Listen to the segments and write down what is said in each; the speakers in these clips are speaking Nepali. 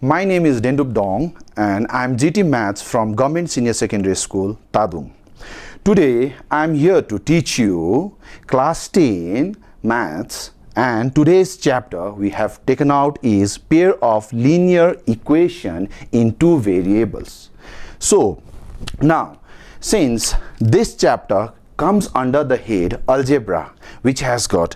My name is Dendup Dong and I'm GT Maths from Government Senior Secondary School, Tadung. Today I'm here to teach you class 10 Maths, and today's chapter we have taken out is pair of linear equation in two variables. So now, since this chapter comes under the head algebra, which has got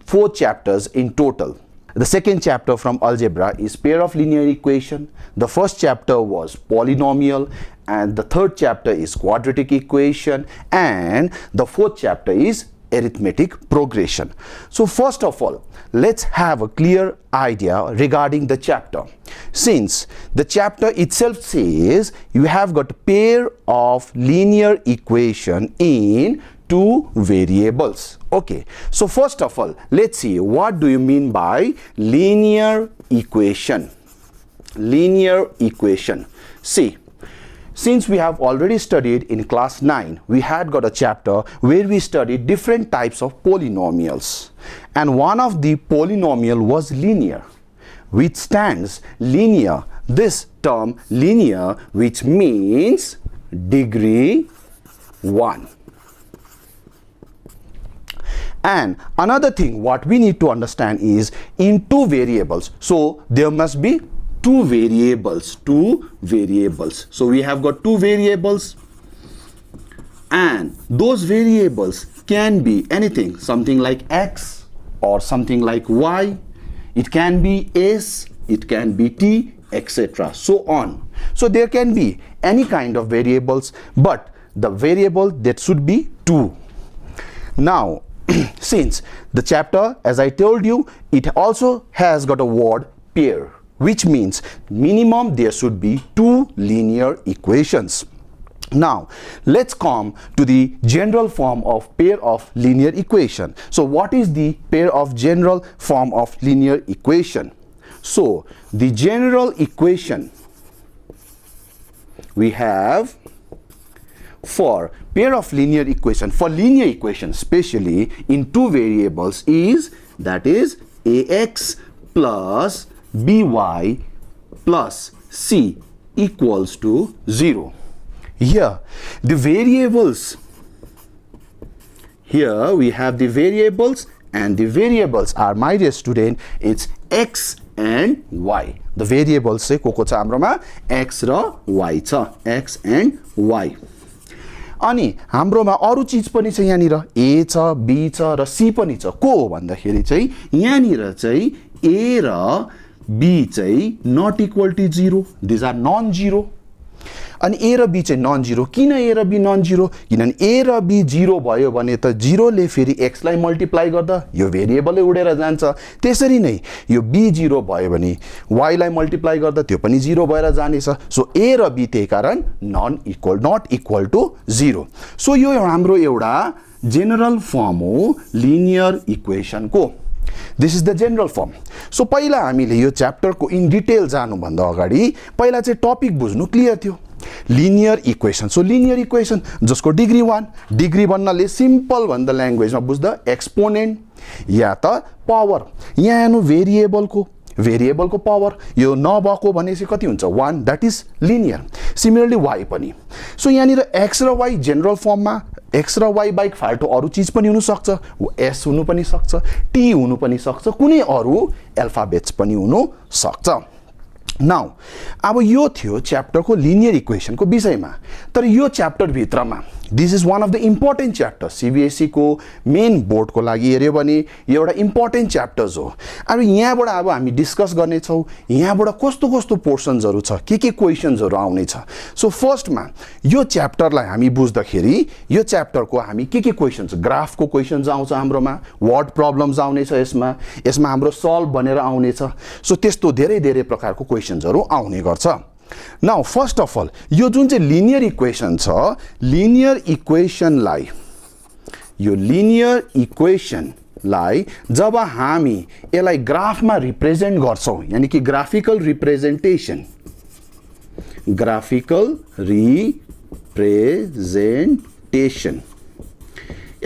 4 chapters in total. The second chapter from algebra is pair of linear equation. The first chapter was polynomial, and the third chapter is quadratic equation, and the fourth chapter is arithmetic progression. So first of all, let's have a clear idea regarding the chapter. Since the chapter itself says you have got a pair of linear equation in two variables. Okay, so first of all, let's see what do you mean by linear equation. Linear equation. See, since we have already studied in class 9, we had got a chapter where we studied different types of polynomials, and one of the polynomial was linear, which stands linear, this term linear, which means degree 1. And another thing what we need to understand is in two variables, so there must be two variables. So we have got two variables, and those variables can be anything, something like x or something like y. It can be s, it can be t, etc. so on. So there can be any kind of variables, but the variable that should be two. Now since the chapter, as I told you, it also has got a word pair, which means minimum there should be two linear equations. Now let's come to the general form of pair of linear equation. So what is the pair of general form of linear equation? So the general equation we have for pair of linear equation, for linear equation especially in two variables, is that is ax plus by plus c equals to 0. Here the variables, here we have the variables, and the variables are, my dear student, it's x and y. The variables say को छ हाम्रोमा x र y छ, x and y. अनि हाम्रोमा अरु चीज पनि छ, यहाँनिर a छ, b छ र c पनि छ. को हो भन्दाखेरि चाहिँ यहाँनिर चाहिँ a र b चाहिँ not equal to 0. These are non-zero. अनि a र b चाहिँ नन जिरो. किन a र b नन जिरो? किनभने a र b 0 भयो भने त 0 ले फेरि x लाई मल्टिप्लाई गर्दा यो भेरिएबलै उडेर जान्छ. त्यसरी नै यो b 0 भयो भने y लाई मल्टिप्लाई गर्दा त्यो पनि 0 भएर जानेछ. सो a र b त्यही कारण नट इक्वल टु 0. सो यो हाम्रो एउटा जेनरल फर्म हो लिनियर इक्वेसन को. This is the general form. So पहिला हामीले यो च्याप्टर को इन डिटेल जानु भन्दा अगाडि पहिला चाहिँ टपिक बुझ्नु क्लियर थियो. Linear equation. So linear equation जसको डिग्री 1, डिग्री भन्नाले सिम्पल भन्दा ल्याङ्ग्वेजमा बुझ्दा एक्सपोनेन्ट या त पावर. यहाँ हेर्नु भेरिएबलको पावर यो नभएको भनेपछि कति हुन्छ? 1. That is linear. Similarly y पनि. सो यहाँनिर x र y जेनरल फर्ममा, x र y बाइक फाल्टो अरु चीज पनि हुनु सक्छ, s हुनु पनि सक्छ, t हुनु पनि सक्छ, कुनै अरु अल्फाबेट्स पनि हुनु सक्छ. नाउ अब यो थियो च्याप्टर को लिनियर इक्वेसन को विषयमा. तर यो च्याप्टर भित्रमा this is one of the important chapter. CBSE को मेन बोर्ड को लागि हेर्यो भने यो एउटा इम्पोर्टेन्ट च्याप्टर्स हो. अब यहाँबाट अब हामी डिस्कस गर्ने छौं यहाँबाट कस्तो कस्तो पोर्सन्सहरु छ, के क्वेशन्सहरु आउने छ. सो फर्स्टमा यो च्याप्टरलाई हामी बुझ्दाखेरि यो च्याप्टरको हामी के क्वेशन्स, ग्राफको क्वेशन्स आउँछ हाम्रोमा, वर्ड प्रब्लम्स आउने छ, यसमा हाम्रो सल्भ भनेर आउने छ. सो त्यस्तो धेरै प्रकारको क्वेशन्सहरु आउने गर्छ. नाउ फर्स्ट अफ अल यो जुन चाहिँ लिनियर इक्वेसन छ, लिनियर इक्वेसनलाई जब हामी यसलाई ग्राफमा रिप्रेजेन्ट गर्छौं, यानी कि ग्राफिकल रिप्रेजेन्टेसन,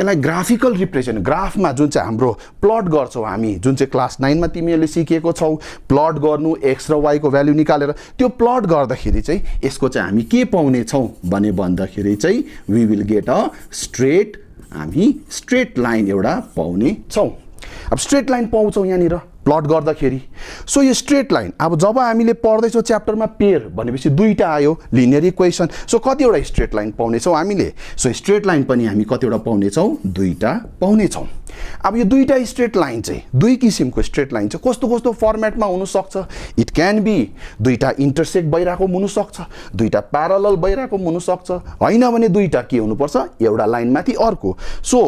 यसलाई ग्राफिकल रिप्रेजेन्ट ग्राफमा जुन चाहिँ हाम्रो प्लट गर्छौँ हामी जुन चाहिँ क्लास 9 मा तिमीहरूले सिकेको छौ प्लट गर्नु x र y को भ्यालु निकालेर त्यो प्लट गर्दाखेरि चाहिँ यसको चाहिँ हामी के पाउने छौं भने भन्दाखेरि चाहिँ वी विल गेट अ हामी स्ट्रेट लाइन एउटा पाउने छौं अब स्ट्रेट लाइन पाउँछौं यहाँनिर प्लट गर्दाखेरि सो यो स्ट्रेट लाइन अब जब हामीले पढ्दैछौँ च्याप्टरमा पेयर भनेपछि दुईटा आयो लिनियर इक्वेसन सो कतिवटा स्ट्रेट लाइन पाउने छौं हामीले सो स्ट्रेट लाइन पनि हामी कतिवटा पाउने छौं दुईटा पाउने छौं अब यो दुईटा स्ट्रेट लाइन चाहिँ दुई किसिमको स्ट्रेट लाइन चाहिँ कस्तो कस्तो फर्मेटमा हुन सक्छ इट क्यान बी दुईटा इंटरसेक्ट भइराको हुन सक्छ दुईटा प्यारलल भइराको हुन सक्छ हैन भने दुईटा के हुनुपर्छ एउटा लाइन माथि अर्को so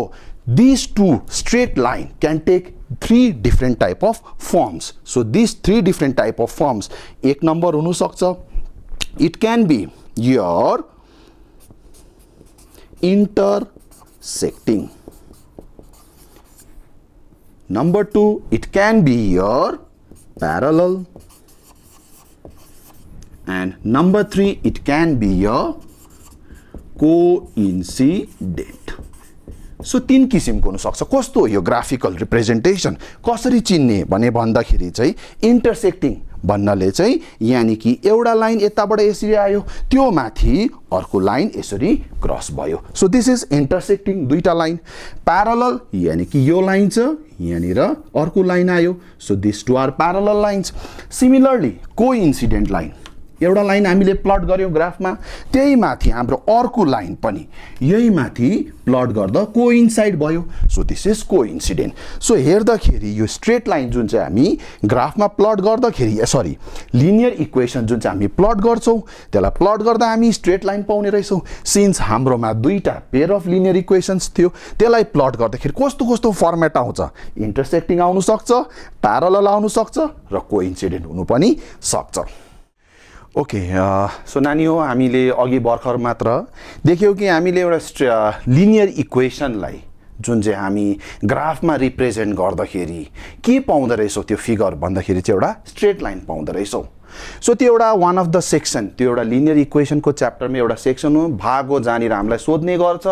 these two straight line can take 3 different type of forms so these 3 different type of forms एक नम्बर हुन सक्छ it can be your intersecting number 2 it can be your parallel and number 3 it can be your coincident so तीन किसिमको हुन सक्छ कस्तो यो ग्राफिकल रिप्रेजेन्टेसन कसरी चिन्ने भने भन्दाखेरि चाहिँ इंटरसेक्टिङ भन्नाले चाहिँ यानी कि एउटा लाइन यताबाट यसरी आयो त्यो माथि अर्को लाइन यसरी क्रस भयो सो दिस इज इंटरसेक्टिङ दुईटा लाइन प्यारलल यानी कि यो लाइन छ यहाँनिर अर्को लाइन आयो so this two are parallel lines similarly coincident line एउटा लाइन हामीले प्लट गर्यौं ग्राफमा त्यही माथि हाम्रो अर्को लाइन पनि यही माथि प्लट गर्दा कोइन्साइड भयो so this is coincident so हेर्दाखेरि यो स्ट्रेट लाइन जुन चाहिँ हामी ग्राफमा प्लट गर्दाखेरि सरी लिनियर इक्वेसन जुन चाहिँ हामी प्लट गर्छौं त्यसलाई प्लट गर्दा हामी स्ट्रेट लाइन पाउने रहेछौं सिन्स हाम्रोमा दुईटा पेयर अफ लिनियर इक्वेसन्स थियो त्यसलाई प्लट गर्दाखेरि कस्तो कस्तो फर्मेट आउँछ इंटरसेक्टिङ आउन सक्छ प्यारलल आउन सक्छ र कोइन्सिडेन्ट हुनु पनि सक्छ ओके सो नानी हो हामीले अघि भर्खर मात्र देख्यौ कि हामीले एउटा लिनियर इक्वेसनलाई जुन चाहिँ हामी ग्राफमा रिप्रेजेन्ट गर्दाखेरि के पाउँदै रहेछौं त्यो फिगर भन्दाखेरि चाहिँ एउटा स्ट्रेट लाइन पाउँदै रहेछौं सो त्यो एउटा वान अफ द सेक्सन त्यो एउटा लिनियर इक्वेसनको च्याप्टरमा एउटा सेक्सन हो भाग हो जहाँनिर हामीलाई सोध्ने गर्छ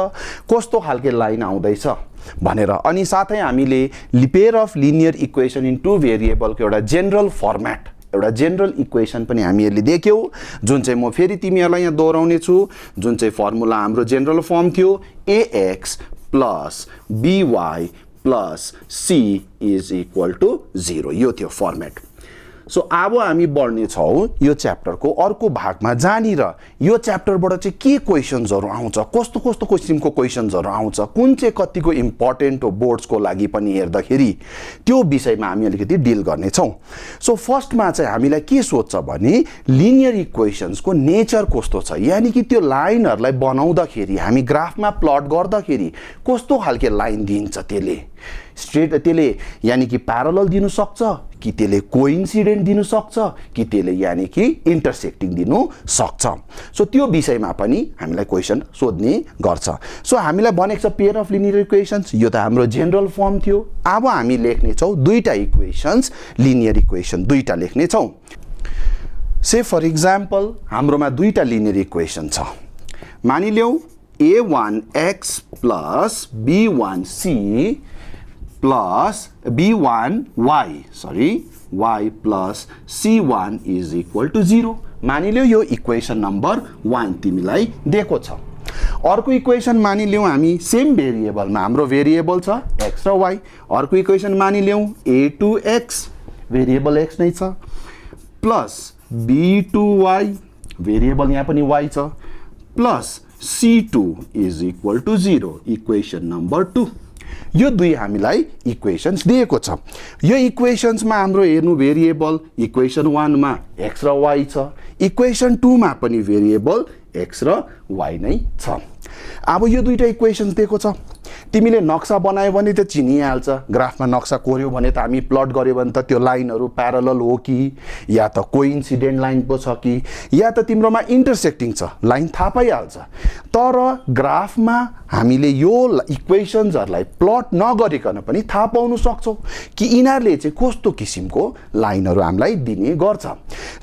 कस्तो खालके लाइन आउँदैछ भनेर अनि साथै हामीले pair of linear equation in two भेरिएबलको एउटा जेनरल फर्मेट एउटा जेनरल इक्वेसन पनि हामीहरूले देख्यौ जुन चाहिँ म फेरि तिमीहरूलाई यहाँ दोहोऱ्याउने छु जुन चाहिँ फर्मुला हाम्रो जेनरल फर्म थियो ax plus by plus c is equal to 0 यो थियो फर्मेट सो अब हामी बढ्ने छौं यो च्याप्टरको अर्को भागमा जानिर यो च्याप्टरबाट चाहिँ के क्वेशन्सहरु आउँछ कस्तो कस्तो किसिमको क्वेशन्सहरु आउँछ कुन चाहिँ कतिको इम्पोर्टेन्ट हो बोर्ड्सको लागि पनि हेर्दाखेरि त्यो विषयमा हामी अलिकति डिल गर्ने छौं सो फर्स्टमा चाहिँ हामीलाई के सोध्छ भने लिनियर इक्वेशन्सको नेचर कस्तो छ यानी कि त्यो लाइनहरुलाई बनाउँदाखेरि हामी ग्राफमा प्लट गर्दाखेरि कस्तो खालके लाइन दिन्छ त्यसले स्ट्रेट त्यसले यानी कि प्यारलल दिनु सक्छ कि त्यसले कोइन्सिडेन्ट दिनु सक्छ कि त्यसले यानी कि इंटरसेक्टिङ दिनु सक्छ सो त्यो विषयमा पनि हामीलाई क्वेशन सोध्ने गर्छ सो हामीलाई भनेको छ पेयर अफ लिनियर इक्वेशन्स यो त हाम्रो जनरल फर्म थियो अब हामी लेख्ने छौं दुईटा इक्वेशन्स लिनियर इक्वेशन दुईटा लेख्ने छौं से फर एक्जाम्पल हाम्रोमा दुईटा लिनियर इक्वेशन छ मानिलियौ a1x plus b1c plus b1y y plus c1 is equal to 0 मानिलियौ यो इक्वेशन नम्बर 1 तिमीलाई दिएको छ अर्को इक्वेशन मानिलियौ हामी सेम भेरिएबलमा हाम्रो भेरिएबल छ x र y अर्को इक्वेशन मानिलियौ a2x भेरिएबल x नै छ प्लस b2y भेरिएबल यहाँ पनि y छ plus c2 is equal to 0 equation number 2 यो दुई हामीलाई इक्वेशन्स दिएको छ यो इक्वेशन्समा हाम्रो हेर्नु भेरिएबल इक्वेशन 1 मा x र y छ इक्वेशन 2 मा पनि भेरिएबल x र y नै छ अब यो दुईटा इक्वेशन्स दिएको छ तिमीले नक्सा बनायो भने त चिनिहाल्छ ग्राफमा नक्सा कोर्यो भने त हामी प्लट गर्यो भने त त्यो लाइनहरु प्यारलल हो कि या त कोइन्सिडेन्ट लाइन पो छ कि या त तिम्रोमा इंटरसेक्टिङ छ लाइन थाहा पाइहाल्छ तर ग्राफमा हामीले यो इक्वेशन्सहरुलाई प्लट नगरिकन पनि थाहा पाउन सक्छौ कि यिनीहरुले चाहिँ कस्तो किसिमको लाइनहरु हामीलाई दिने गर्छ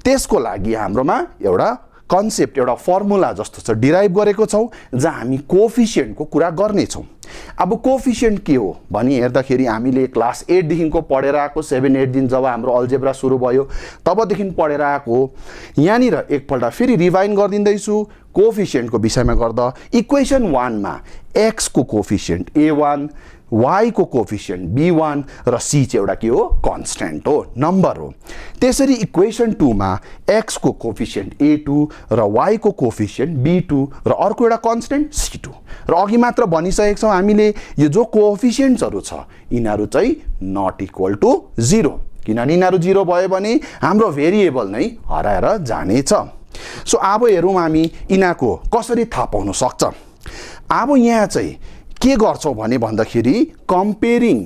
त्यसको लागि हाम्रोमा एउटा कन्सेप्ट एउटा फर्मुला जस्तो छ डिराइभ गरेको छौं जहाँ हामी कोएफिसिएन्टको कुरा गर्ने छौं अब कोफिसिएन्ट के हो भनी हेर्दाखेरि हामीले क्लास 8 देखिको पढेर आएको 7 8 दिन जब हाम्रो अल्जेब्रा सुरु भयो तबदेखि पढेर आएको यहाँनिर एकपल्ट फेरि रिभाइन गरिदिँदैछु कोफिसिएन्टको विषयमा गर्दा इक्वेसन 1 मा x को कोफिसिएन्ट a1 y को कोफिसिएन्ट b1 र c चाहिँ एउटा के हो कन्स्ट्यान्ट हो नम्बर हो त्यसरी इक्वेसन 2 मा x को कोफिसिएन्ट a2 र y को कोफिसिएन्ट b2 र अर्को एउटा कन्स्ट्यान्ट c2 र अघि मात्र भनिसकेको छौं हामीले यो जो कोफिसिएन्ट्सहरु छ यिनीहरु चाहिँ नट इक्वल टु 0 किनभने यिनीहरु 0 भयो भने हाम्रो भेरिएबल नै हराएर जानेछ सो अब हेरौं हामी यिनीको कसरी थाहा पाउन सक्छ अब यहाँ चाहिँ के गर्छौं भने भन्दाखेरि कम्पेयरिङ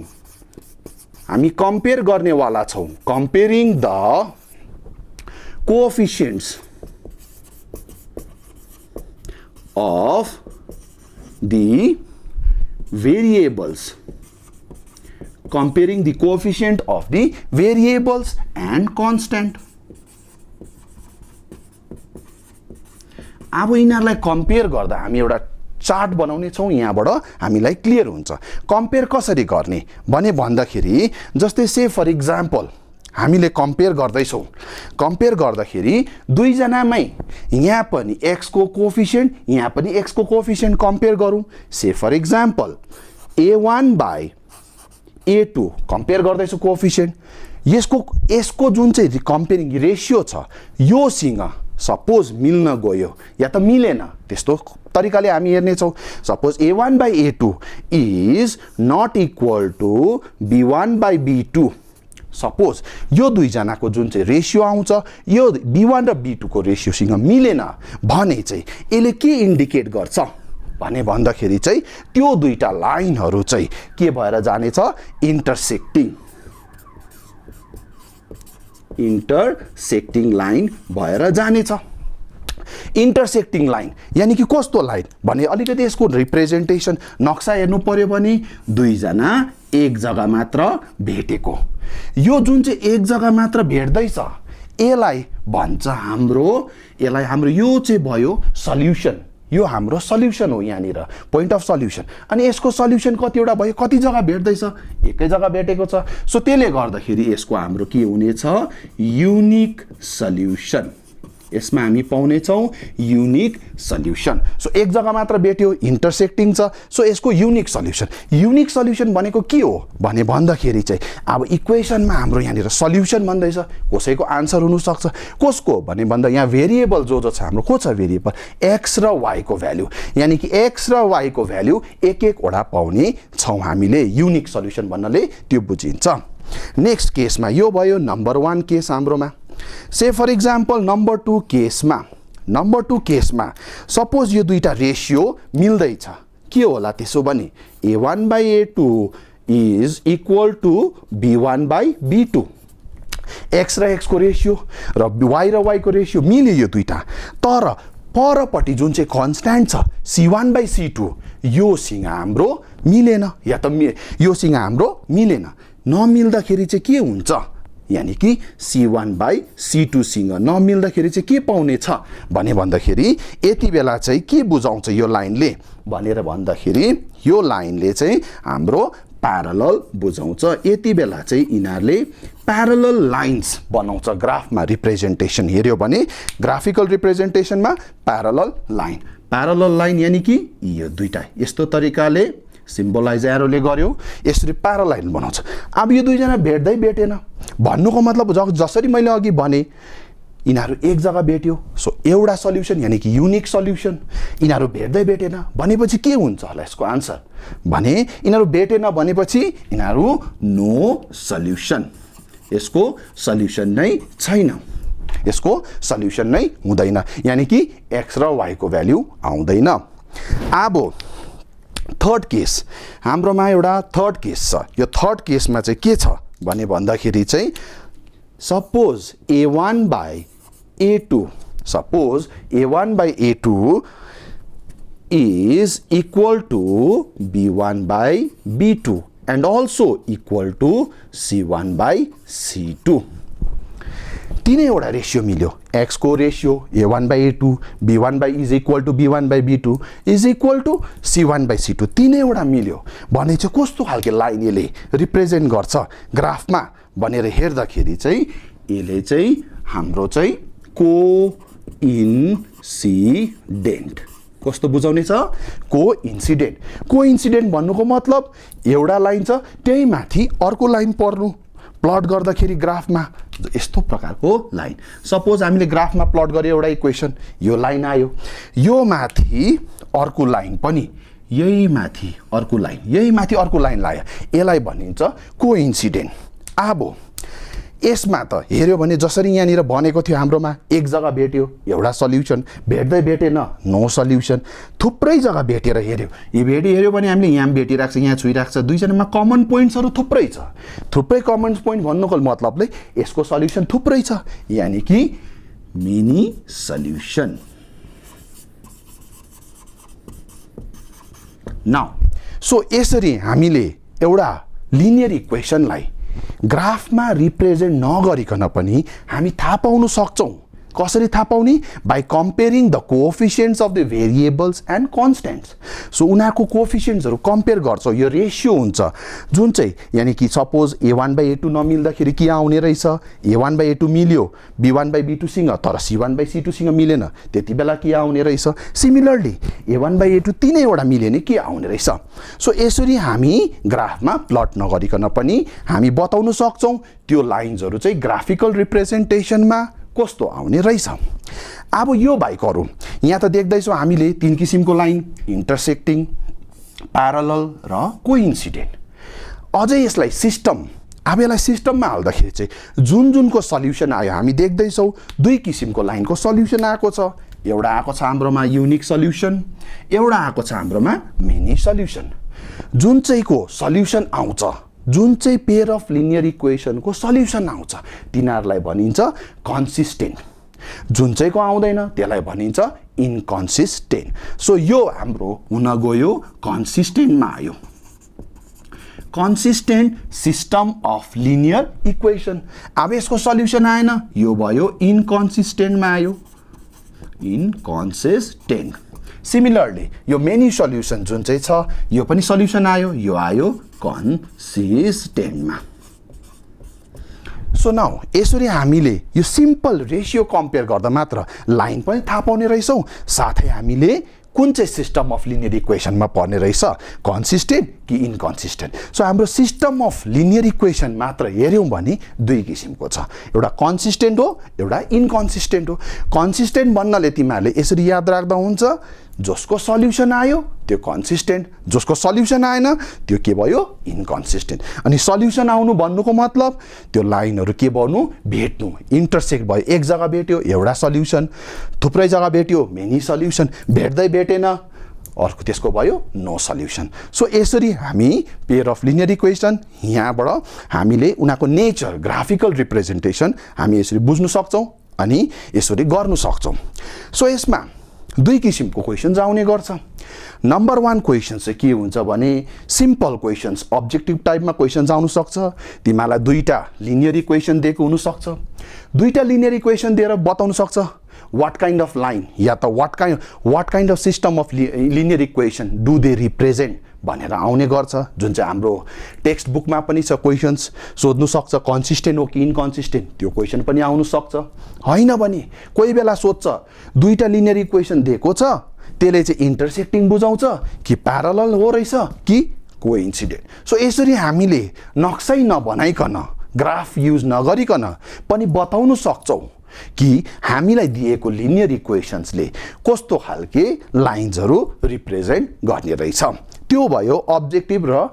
हामी कम्पेयर गर्ने वाला छौं comparing the coefficients of the variables comparing the coefficient of the variables and constant अब यिनीहरुलाई कम्पेयर गर्दा हामी एउटा चार्ट बनाउने छौं यहाँबाट हामीलाई क्लियर हुन्छ कम्पेयर कसरी गर्ने भने भन्दाखेरि जस्तै से फर एक्जाम्पल हामीले कम्पेयर गर्दै छौं कम्पेयर गर्दाखेरि दुई जनामै यहाँ पनि x को कोएफिशिएन्ट यहाँ पनि x को कोएफिशिएन्ट कम्पेयर गरौं say for example a1 by a2 compare गर्दै छु कोएफिशिएन्ट यसको जुन चाहिँ कम्पेयरिङ रेशियो छ यो सँग सपोज मिल्न गयो या त मिलेन त्यस्तो तरिकाले हामी हेर्ने छौं suppose a1 by a2 is not equal to b1 by b2 suppose यो दुई जनाको जुन चाहिँ रेशियो आउँछ यो b1 र b2 को रेशियो सँग मिलेन भने चाहिँ यसले के इन्डिकेट गर्छ भने भन्दाखेरि चाहिँ त्यो दुईटा लाइनहरु चाहिँ के भएर जानेछ इंटरसेक्टिङ लाइन भएर जानेछ इंटरसेक्टिङ लाइन यानी कि कस्तो लाइन भने अलिकति यसको रिप्रेजेन्टेसन नक्सा हेर्नु पर्यो भने दुई जना एक जग्गा मात्र भेटेको यो जुन चाहिँ एक जग्गा मात्र भेट्दैछ यसलाई भन्छ हाम्रो यो चाहिँ भयो सल्युसन यो हाम्रो सल्युसन हो यहाँनिर पोइन्ट अफ सल्युसन अनि यसको सल्युसन कतिवटा भयो कति जग्गा भेट्दैछ एकै जग्गा भेटेको छ सो त्यसले गर्दाखेरि यसको हाम्रो के हुनेछ युनिक सल्युसन यसमा हामी पाउने छौं युनिक सल्युसन सो एक जग्गा मात्र भेट्यो इंटरसेक्टिङ छ सो यसको युनिक सल्युसन भनेको के हो भने भन्दाखेरि चाहिँ अब इक्वेसनमा हाम्रो यहाँनिर सल्युसन भन्दैछ कसैको आन्सर हुन सक्छ कसको भने भन्दा यहाँ भेरिएबल जो छ हाम्रो को छ भेरिएबल x र y को भ्यालु यानी कि x र y को भ्यालु एक वटा पाउने छौं हामीले युनिक सल्युसन भन्नाले त्यो बुझिन्छ नेक्स्ट केसमा यो भयो नम्बर 1 केस हाम्रोमा से फर एक्जाम्पल नम्बर 2 केसमा सपोज यो दुईटा रेशियो मिल्दै छ के होला त्यसो भने a1 by a2 is equal to b1 by b2 x र x को रेशियो र y र y को रेशियो मिल्यो यो दुईटा तर परपट्टि जुन चाहिँ कन्स्ट्यान्ट छ c1 by c2 यो सँग हाम्रो मिलेन या त यो सँग हाम्रो मिलेन नमिल्दाखेरि चाहिँ के हुन्छ यानी कि c1 by c2 सँग नमिल्दाखेरि चाहिँ के पाउने छ भने भन्दाखेरि यति बेला चाहिँ के बुझाउँछ यो लाइनले भनेर भन्दाखेरि यो लाइनले चाहिँ हाम्रो प्यारलल बुझाउँछ यति बेला चाहिँ यिनीहरुले प्यारलल लाइन्स बनाउँछ ग्राफमा रिप्रेजेन्टेसन हेर्यो भने ग्राफिकल रिप्रेजेन्टेसनमा प्यारलल लाइन यानी कि यो दुईटा यस्तो तरिकाले सिम्बलाइज एरोले गर्यो यसरी प्यारलल लाइन बनाउँछ अब यो दुई जना भेटेन भन्नुको मतलब जसरी मैले अघि भने यिनीहरु एक जग्गा भेट्यो सो एउटा सल्युसन यानी कि युनिक सल्युसन यिनीहरु भेटेन भनेपछि के हुन्छ होला यसको आन्सर भने यिनीहरु भेटेन भनेपछि यिनीहरु नो सल्युसन यसको सल्युसन नै छैन यसको सल्युसन नै हुँदैन यानी कि x र y को भ्यालु आउँदैन अब थर्ड केस हाम्रोमा एउटा थर्ड केस छ यो थर्ड केसमा चाहिँ के छ भने भन्दाखेरि चाहिँ suppose a1 by a2 is equal to b1 by b2 and also equal to c1 by c2 तीनैवटा रेशियो मिल्यो x को ratio a1/a2 b1/b2 is equal to c1/c2 तीनैवटा मिल्यो भने चाहिँ कस्तो खालको लाइन यसले रिप्रेजेन्ट गर्छ ग्राफमा भनेर हेर्दाखेरि चाहिँ यसले चाहिँ हाम्रो चाहिँ कोइन्सिडेन्ट कस्तो बुझाउने छ कोइन्सिडेन्ट भन्नुको मतलब एउटा लाइन छ त्यही माथि अर्को लाइन पर्नु प्लट गर्दाखेरि ग्राफमा यस्तो प्रकारको लाइन सपोज हामीले ग्राफमा प्लट गरे एउटा इक्वेसन यो लाइन आयो यो माथि अर्को लाइन पनि यही माथि अर्को लाइन लायो यसलाई भनिन्छ कोइन्सिडेन्ट अब यसमा त हेर्यो भने जसरी यहाँनिर भनेको थियो हाम्रोमा एक जग्गा भेट्यो एउटा सल्युसन भेट्दै भेटेन नो सल्युसन थुप्रै जग्गा भेटेर हेर्यो हेर्यो भने हामीले यहाँ भेटिराख्छ यहाँ छुइराख्छ दुईजनामा कमन पोइन्ट्सहरू थुप्रै छ थुप्रै कमन पोइन्ट भन्नुको मतलबले यसको सल्युसन थुप्रै छ यानी कि मिनी सल्युसन नाउ सो यसरी हामीले एउटा लिनियर इक्वेसनलाई ग्राफमा रिप्रेजेन्ट नगरिकन पनि हामी थाहा पाउन सक्छौं कसरी थाहा पाउने by comparing the coefficients of the variables and constants so उनीहरुको कोएफिसिएन्ट्सहरु कम्पेयर गर्छौं यो रेशियो हुन्छ जुन चाहिँ यानी कि सपोज a1/a2 नमिल्दाखेरि के आउने रहेछ a1/a2 मिल्यो b1/b2 सँग तर c1/c2 सँग मिलेन त्यतिबेला के आउने रहेछ सिमिलरली a1/a2 तीनैवटा मिल्यो नि के आउने रहेछ सो यसरी हामी ग्राफमा प्लट नगरिकन पनि हामी बताउन सक्छौं त्यो लाइन्सहरु चाहिँ ग्राफिकल रिप्रेजेन्टेसनमा कस्तो आउने रहेछ अब यो बाइकहरु यहाँ त देख्दैछौं हामीले तीन किसिमको लाइन इन्टरसेक्टिङ प्यारलल र कोइन्सिडेन्ट अझै यसलाई सिस्टम अब यसलाई सिस्टममा हाल्दाखेरि चाहिँ जुनको सल्युसन आयो हामी देख्दैछौं दुई किसिमको लाइनको सल्युसन आएको छ एउटा आएको छ हाम्रोमा युनिक सल्युसन एउटा आएको छ हाम्रोमा मिनी सल्युसन जुन चाहिँको सल्युसन आउँछ जुन चाहिँ पेयर अफ लिनियर इक्वेसनको सल्युसन आउँछ तिनीहरुलाई भनिन्छ कन्सिस्टेन्ट जुन चाहिँको आउँदैन त्यसलाई भनिन्छ इन्कन्सिस्टेन्ट सो यो हाम्रो हुन गयो कन्सिस्टेन्टमा आयो consistent system of linear equation अब यसको सल्युसन आएन यो भयो इन्कन्सिस्टेन्टमा आयो इन्कन्सिस्टेन्ट सिमिलरली यो मेनी सल्युसन जुन चाहिँ छ यो पनि सल्युसन आयो यो आयो कन्सिस्टेन्टमा सो नाउ यसरी हामीले यो सिम्पल रेशियो कम्पेयर गर्दा मात्र लाइन पनि थाहा पाउने रहेछौं साथै हामीले कुन चाहिँ सिस्टम अफ लिनियर इक्वेसनमा पर्ने रहेछ कन्सिस्टेन्ट कि इन्कन्सिस्टेन्ट सो हाम्रो सिस्टम अफ लिनियर इक्वेसन मात्र हेर्यौं भने दुई किसिमको छ एउटा कन्सिस्टेन्ट हो एउटा इन्कन्सिस्टेन्ट हो कन्सिस्टेन्ट भन्नाले तिमीहरुले यसरी याद राख्दा हुन्छ जसको सल्युसन आयो त्यो कन्सिस्टेन्ट जसको सल्युसन आएन त्यो के भयो इन्कन्सिस्टेन्ट अनि सल्युसन आउनु भन्नुको मतलब त्यो लाइनहरु के बन्नु भेट्नु इन्टरसेक्ट भयो एक जग्गा भेट्यो एउटा सल्युसन थुप्रै जग्गा भेट्यो मेनी सल्युसन भेट्दै भेटेन अर्को त्यसको भयो नो सल्युसन सो यसरी हामी पेयर अफ लिनियर इक्वेसन यहाँबाट हामीले उनीहरुको नेचर ग्राफिकल रिप्रेजेन्टेसन हामी यसरी बुझ्न सक्छौं अनि यसरी गर्न सक्छौं सो यसमा दुई किसिमको क्वेशन्स आउने गर्छ नम्बर 1 क्वेशन चाहिँ के हुन्छ भने सिम्पल क्वेशन्स अब्जेक्टिभ टाइपमा क्वेशन्स आउन सक्छ तिमीलाई दुईटा लिनियर इक्वेसन दिएको हुन सक्छ दुईटा लिनियर इक्वेसन दिएर बताउन सक्छ what kind of line या त what kind of system of linear equation do they represent भनेर आउने गर्छ जुन चाहिँ हाम्रो टेक्स्ट बुकमा पनि छ क्वेशन्स सोध्नु सक्छ कन्सिस्टेन्ट हो कि इन्कन्सिस्टेन्ट त्यो क्वेशन पनि आउन सक्छ हैन भने कोही बेला सोध्छ दुईटा लिनियर इक्वेसन दिएको छ त्यसले चाहिँ इन्टरसेक्टिङ बुझाउँछ कि प्यारलल हो रहेछ कि कोइन्सिडेन्ट सो यसरी हामीले नक्सै नबनाइकन ग्राफ युज नगरिकन पनि बताउन सक्छौं कि हामीलाई दिएको लिनियर इक्वेशन्सले कस्तो खालके लाइन्सहरु रिप्रेजेन्ट गर्ने रहेछ त्यो भयो अब्जेक्टिभ र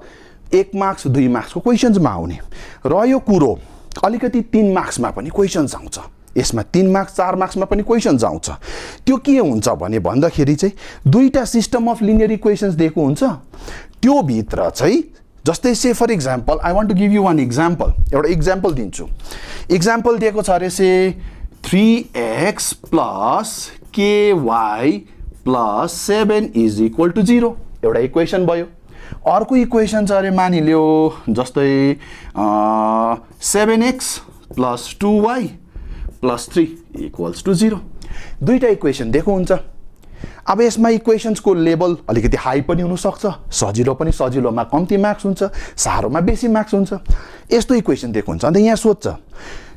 1 मार्क्स 2 मार्क्सको क्वेशन्समा आउने र यो कुरो अलिकति 3 मार्क्समा पनि क्वेशन्स आउँछ यसमा 3 मार्क्स 4 मार्क्समा पनि क्वेशन्स आउँछ त्यो के हुन्छ भने भन्दाखेरि चाहिँ दुईटा सिस्टम अफ लिनियर इक्वेशन्स दिएको हुन्छ त्यो भित्र चाहिँ जस्तै say for example I want to give you one example एउटा एक्जाम्पल दिन्छु एक्जाम्पल दिएको छ रे से 3x plus ky plus 7 is equal to 0 एउटा इक्वेसन भयो अर्को इक्वेसन छ अरे मानिलियो जस्तै 7x plus 2y plus 3 equals to 0 दुईटा इक्वेसन दिएको हुन्छ अब यसमा इक्वेसन्सको लेभल अलिकति हाई पनि हुनसक्छ सजिलो पनि सजिलोमा कम्ती मार्क्स हुन्छ साह्रोमा बेसी मार्क्स हुन्छ यस्तो इक्वेसन दिएको हुन्छ अन्त यहाँ सोध्छ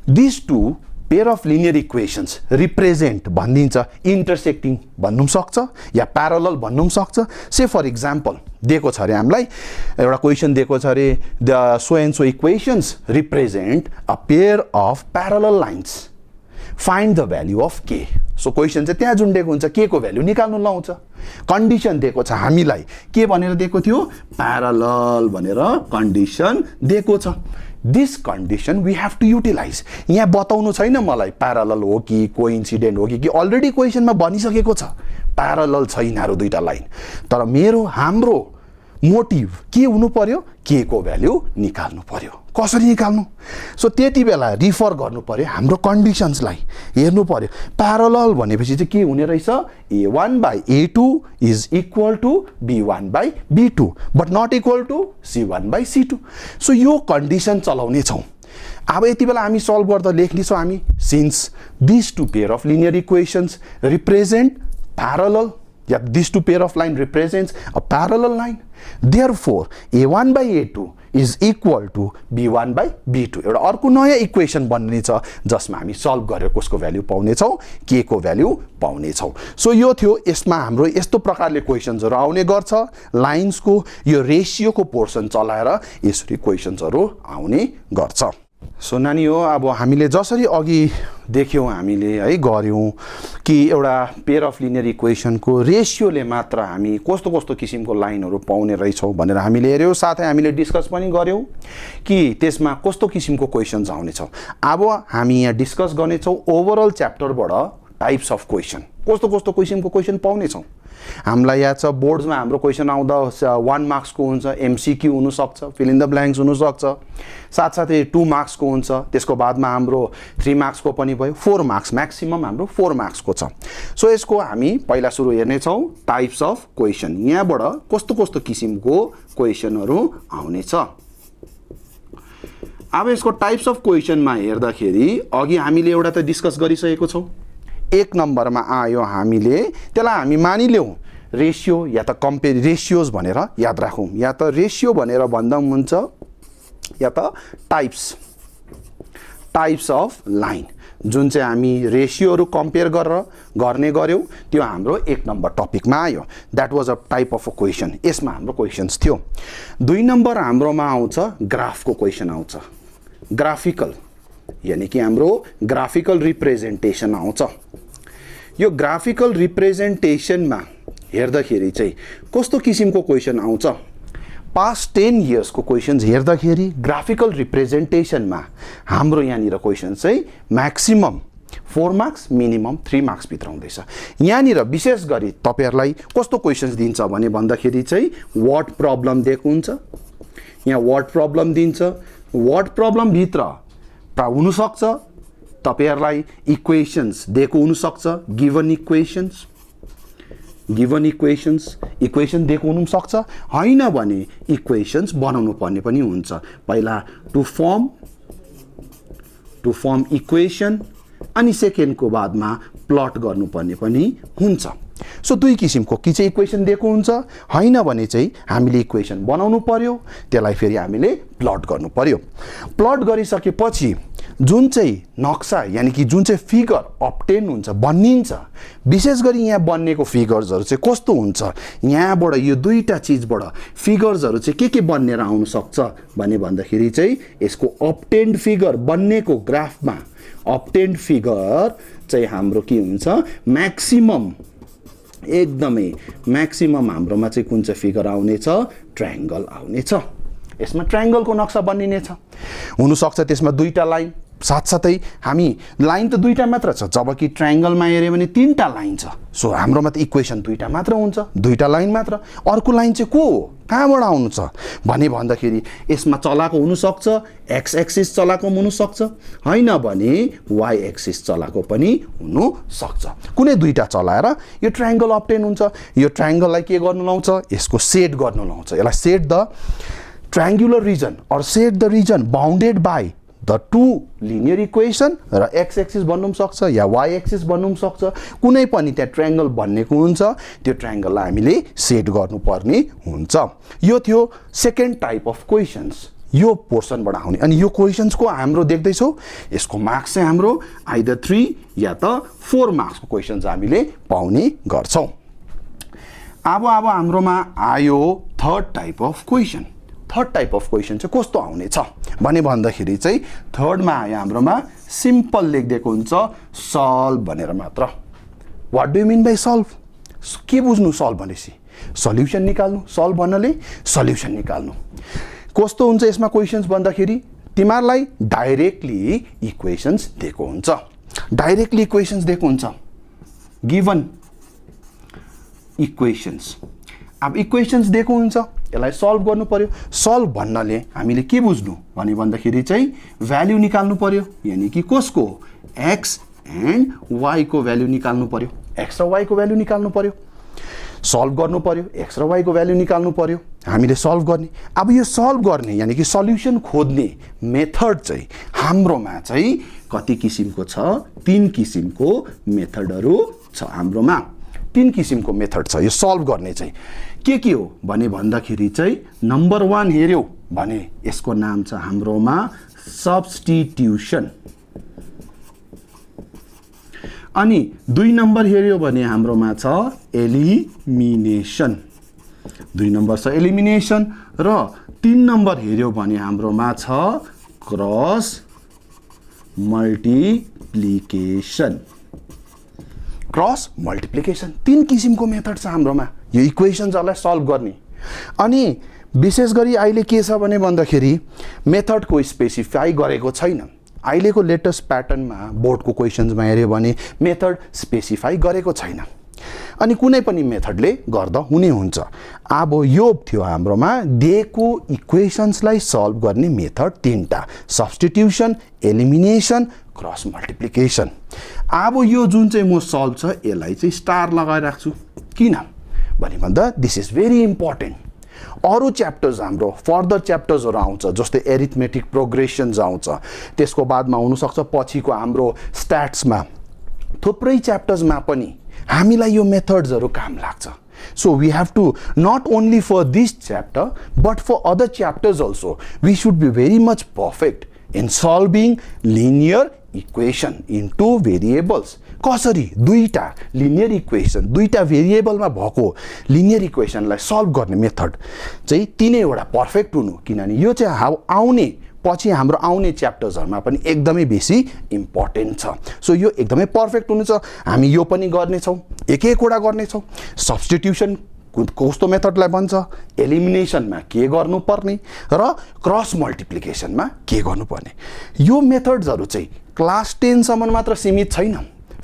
this two pair of linear equations represent भनिदिन्छ इन्टरसेक्टिङ भन्नु सक्छ या प्यारलल भन्नु सक्छ से फर इक्जाम्पल दिएको छ अरे हामीलाई एउटा क्वेसन दिएको छ अरे the so and so equations represent a pair of parallel lines find the value of के सो क्वेसन चाहिँ त्यहाँ जुन दिएको हुन्छ के को भ्याल्यु निकाल्नु लाउँछ कन्डिसन दिएको छ हामीलाई के भनेर दिएको थियो प्यारलल भनेर कन्डिसन दिएको छ this condition we have to utilise यहाँ बताउनु छैन मलाई प्यारलल हो कि कोइन्सिडेन्ट हो कि अलरेडी क्वेसनमा भनिसकेको छ प्यारलल छ यिनीहरू दुईटा लाइन तर हाम्रो मोटिभ के हुनु पर्यो के को भ्याल्यु निकाल्नु पर्यो कसरी निकाल्नु सो त्यति बेला रिफर गर्नु पर्यो हाम्रो कन्डिसन्सलाई हेर्नु पर्यो प्यारलल भनेपछि चाहिँ के हुने रहेछ a1 by a2 is equal to b1 by b2 but not equal to c1 by c2 so यो कन्डिसन चलाउने छौँ अब यति बेला हामी सल्भ गर्दा लेख्नेछौँ हामी since this two pair of linear equations represent parallel yeah, these two pair of line represents a parallel line therefore a1 by a2 is equal to b1 by b2 एउटा अर्को नयाँ इक्वेसन बन्ने छ जसमा हामी सल्भ गरेर कसको भ्याल्यु पाउने छौं के को भ्याल्यु पाउने छौं सो यो थियो यसमा हाम्रो यस्तो प्रकारले क्वेशन्सहरु आउने गर्छ लाइन्सको यो रेशियोको पोर्सन चलाएर यसरी क्वेशन्सहरु आउने गर्छ सो नानी हो अब हामीले जसरी अघि देख्यौं हामीले है गर्यौं कि एउटा पेयर अफ लिनियर इक्वेसनको रेशियोले मात्र हामी कस्तो कस्तो किसिमको लाइनहरु पाउने रहेछौं भनेर हामीले हेर्यौं साथै हामीले डिस्कस पनि गर्यौं कि त्यसमा कस्तो किसिमको क्वेशन्स आउने छ अब हामी यहाँ डिस्कस गर्ने छौं ओभरअल च्याप्टरबाट टाइप्स अफ क्वेशन कस्तो कस्तो किसिमको क्वेशन पाउने छौं हामीलाई याद छ बोर्ड्समा हाम्रो क्वेशन आउँदा 1 मार्क्स को हुन्छ एमसीक्यू हुन सक्छ फिल इन द ब्ल्याङ्क्स हुन सक्छ साथसाथै 2 मार्क्स को हुन्छ त्यसको बादमा हाम्रो 3 मार्क्स को पनि भयो 4 मार्क्स म्याक्सिमम हाम्रो 4 मार्क्स को छ सो यसको हामी पहिला सुरु हेर्ने छौं टाइप्स अफ क्वेशन यहाँबाट कस्तो कस्तो किसिमको क्वेशनहरु आउने छ अब यसको टाइप्स अफ क्वेशनमा हेर्दाखेरि अघि हामीले एउटा त डिस्कस गरिसकेको छौं एक नम्बरमा आयो हामीले त्यसलाई हामी मानिल्यौं रेशियो या त कम्पेयर रेशियोज भनेर याद राखौं या त रेशियो भनेर भन्दा हुन्छ या त टाइप्स अफ लाइन जुन चाहिँ हामी रेशियोहरु कम्पेयर गर्ने गर्यौं त्यो हाम्रो एक नम्बर टपिकमा आयो that was a type of a question यसमा हाम्रो क्वेशन्स थियो 2 नम्बर हाम्रोमा आउँछ ग्राफको क्वेशन आउँछ ग्राफिकल यानी कि हाम्रो ग्राफिकल रिप्रेजेन्टेसन आउँछ यो ग्राफिकल रिप्रेजेन्टेसनमा हेर्दाखेरि चाहिँ कस्तो किसिमको क्वेशन आउँछ पास्ट 10 इयर्स को क्वेशन्स हेर्दाखेरि ग्राफिकल रिप्रेजेन्टेसनमा हाम्रो यहाँनिर क्वेशन चाहिँ म्याक्सिमम 4 मार्क्स मिनिमम 3 मार्क्स भित्र हुँदैछ यहाँनिर विशेष गरी तपाईहरुलाई कस्तो क्वेशन्स दिन्छ भने भन्दाखेरि चाहिँ वर्ड प्रब्लम दिएको हुन्छ यहाँ वर्ड प्रब्लम दिन्छ वर्ड प्रब्लम भित्र हुन सक्छ तपाईहरुलाई इक्वेशन्स दिएको हुन सक्छ गिवन इक्वेशन दिएको हुन सक्छ हैन भने इक्वेशन्स बनाउनु पर्ने पनि हुन्छ पहिला टु फर्म इक्वेशन अनि सेकेन्ड को बादमा प्लट गर्नु पर्ने पनि हुन्छ सो दुई किसिमको कि चाहिँ इक्वेशन दिएको हुन्छ हैन भने चाहिँ हामीले इक्वेशन बनाउनु पर्यो त्यसलाई फेरि हामीले प्लट गर्नु पर्यो प्लट गरिसकेपछि जुन चाहिँ नक्सा यानी कि जुन चाहिँ फिगर अब्टेन हुन्छ बनिन्छ विशेष गरी यहाँ बन्नेको फिगर्सहरु चाहिँ कस्तो हुन्छ यहाँबाट यो दुईटा चीजबाट फिगर्सहरु चाहिँ के बन्नेर आउन सक्छ भने भन्दाखेरि चाहिँ यसको अब्टेन्ड फिगर बन्नेको ग्राफमा अब्टेन्ड फिगर चाहिँ हाम्रो के हुन्छ म्याक्सिमम एकदमै म्याक्सिमम हाम्रोमा चाहिँ कुन चाहिँ फिगर आउने छ ट्रायंगल आउने छ यसमा ट्रायंगलको नक्सा बनिने छ हुन सक्छ त्यसमा दुईटा लाइन साथसाथै हामी लाइन त दुईटा मात्र छ जबकि ट्रायंगलमा हेर्यो भने तीनटा लाइन छ सो हाम्रोमा त इक्वेशन दुईटा मात्र हुन्छ दुईटा लाइन मात्र अर्को लाइन चाहिँ को हो कहाँबाट आउनु छ भने भन्दाखेरि यसमा चलाको हुन सक्छ एक्स एक्सिस चलाको हुन सक्छ हैन भने वाई एक्सिस चलाको पनि हुन सक्छ कुनै दुईटा चलाएर यो ट्रायंगल अब्टेन हुन्छ यो ट्रायंगललाई के गर्नु लाउँछ यसको सेट गर्नु लाउँछ यसलाई set the triangular region or set the region bounded by the two linear equation र एक्स एक्सिस बन्नु सक्छ या वाई एक्सिस बन्नु सक्छ कुनै पनि त्यहाँ ट्रायंगल बन्नेको हुन्छ त्यो ट्रायंगललाई हामीले सेट गर्नुपर्ने हुन्छ यो थियो सेकेन्ड टाइप अफ क्वेशन्स यो पोर्सनबाट आउने अनि यो क्वेशन्सको हाम्रो देख्दैछौ यसको मार्क्स चाहिँ हाम्रो आइदर 3 या त 4 मार्क्सको क्वेशन्स हामीले पाउने गर्छौं अब हाम्रोमा आयो थर्ड टाइप अफ क्वेशन चाहिँ कस्तो आउने छ भने भन्दाखेरि चाहिँ थर्डमा आयो हाम्रोमा सिम्पल लेखिदिएको हुन्छ सल्भ भनेर मात्र what do you mean by solve के बुझ्नु सल्भ भनेपछि सल्युसन निकाल्नु सल्भ भन्नाले सल्युसन निकाल्नु कस्तो हुन्छ यसमा क्वेशन्स भन्दाखेरि तिमीहरुलाई डाइरेक्टली इक्वेशन्स दिएको हुन्छ गिवन इक्वेशन्स अब इक्वेशन्स दिएको हुन्छ यसलाई सल्भ गर्नु पर्यो सल्भ भन्नाले हामीले के बुझ्नु भने भन्दाखेरि चाहिँ भ्यालु निकाल्नु पर्यो यानी कि कसको x एन्ड y को भ्यालु निकाल्नु पर्यो x र y को भ्यालु निकाल्नु पर्यो सल्भ गर्नु पर्यो x र y को भ्यालु निकाल्नु पर्यो हामीले सल्भ गर्ने अब यो सल्भ गर्ने यानी कि सल्युसन खोज्ने मेथड चाहिँ हाम्रोमा चाहिँ कति किसिमको छ 3 किसिमको मेथडहरु छ हाम्रोमा 3 किसिमको मेथड छ यो सल्भ गर्ने चाहिँ के हो भने भन्दाखेरि चाहिँ नम्बर 1 हेर्यौ भने यसको नाम छ हाम्रोमा सब्स्टिट्युसन अनि 2 नम्बर हेर्यौ भने हाम्रोमा छ एलिमिनेसन 2 नम्बर छ एलिमिनेसन र 3 नम्बर हेर्यौ भने हाम्रोमा छ क्रस मल्टिप्लिकेसन 3 किसिमको मेथड छ हाम्रोमा यो इक्वेशन्सहरुलाई सल्भ गर्ने अनि विशेष गरी अहिले के छ भने भन्दाखेरि मेथडको स्पेसिफाई गरेको छैन अहिलेको लेटेस्ट प्याटर्नमा बोर्डको क्वेशन्समा हेर्यो भने मेथड स्पेसिफाई गरेको छैन अनि कुनै पनि मेथडले गर्दा हुने हुन्छ अब यो थियो हाम्रोमा दिएको इक्वेशन्सलाई सल्भ गर्ने मेथड 3टा सब्स्टिट्युसन एलिमिनेसन क्रस मल्टिप्लिकेसन अब यो जुन चाहिँ म सल्भ छ यसलाई चाहिँ स्टार लगाएर राख्छु किन भनि भन्दा दिस इज भेरी इम्पोर्टेन्ट अरु च्याप्टर्स हाम्रो फर्दर च्याप्टर्सहरु आउँछ जस्तै एरिथमेटिक प्रोग्रेसन्स आउँछ त्यसको बादमा हुन सक्छ पछिको हाम्रो स्ट्याट्समा थुप्रै च्याप्टर्समा पनि हामीलाई यो मेथड्सहरु काम लाग्छ so we have to not only for this chapter but for other chapters also we should be very much perfect in solving linear equation into variables कसरी दुईटा लिनियर इक्वेसन दुईटा भेरिएबलमा भएको लिनियर इक्वेसनलाई सल्भ गर्ने मेथड चाहिँ तीनैवटा पर्फेक्ट हुनु किनभने यो चाहिँ आउने पछि हाम्रो आउने च्याप्टर्सहरुमा पनि एकदमै बेसी इम्पोर्टेन्ट छ सो यो एकदमै पर्फेक्ट हुनु छ हामी यो पनि गर्ने छौं एक एकवटा गर्ने छौं सब्स्टिट्युसन कस्तो मेथडलाई भन्छ एलिमिनेसनमा के गर्नुपर्ने र क्रस मल्टिप्लिकेसनमा के गर्नुपर्ने यो मेथड्सहरु चाहिँ क्लास 10 सम्म मात्र सीमित छैन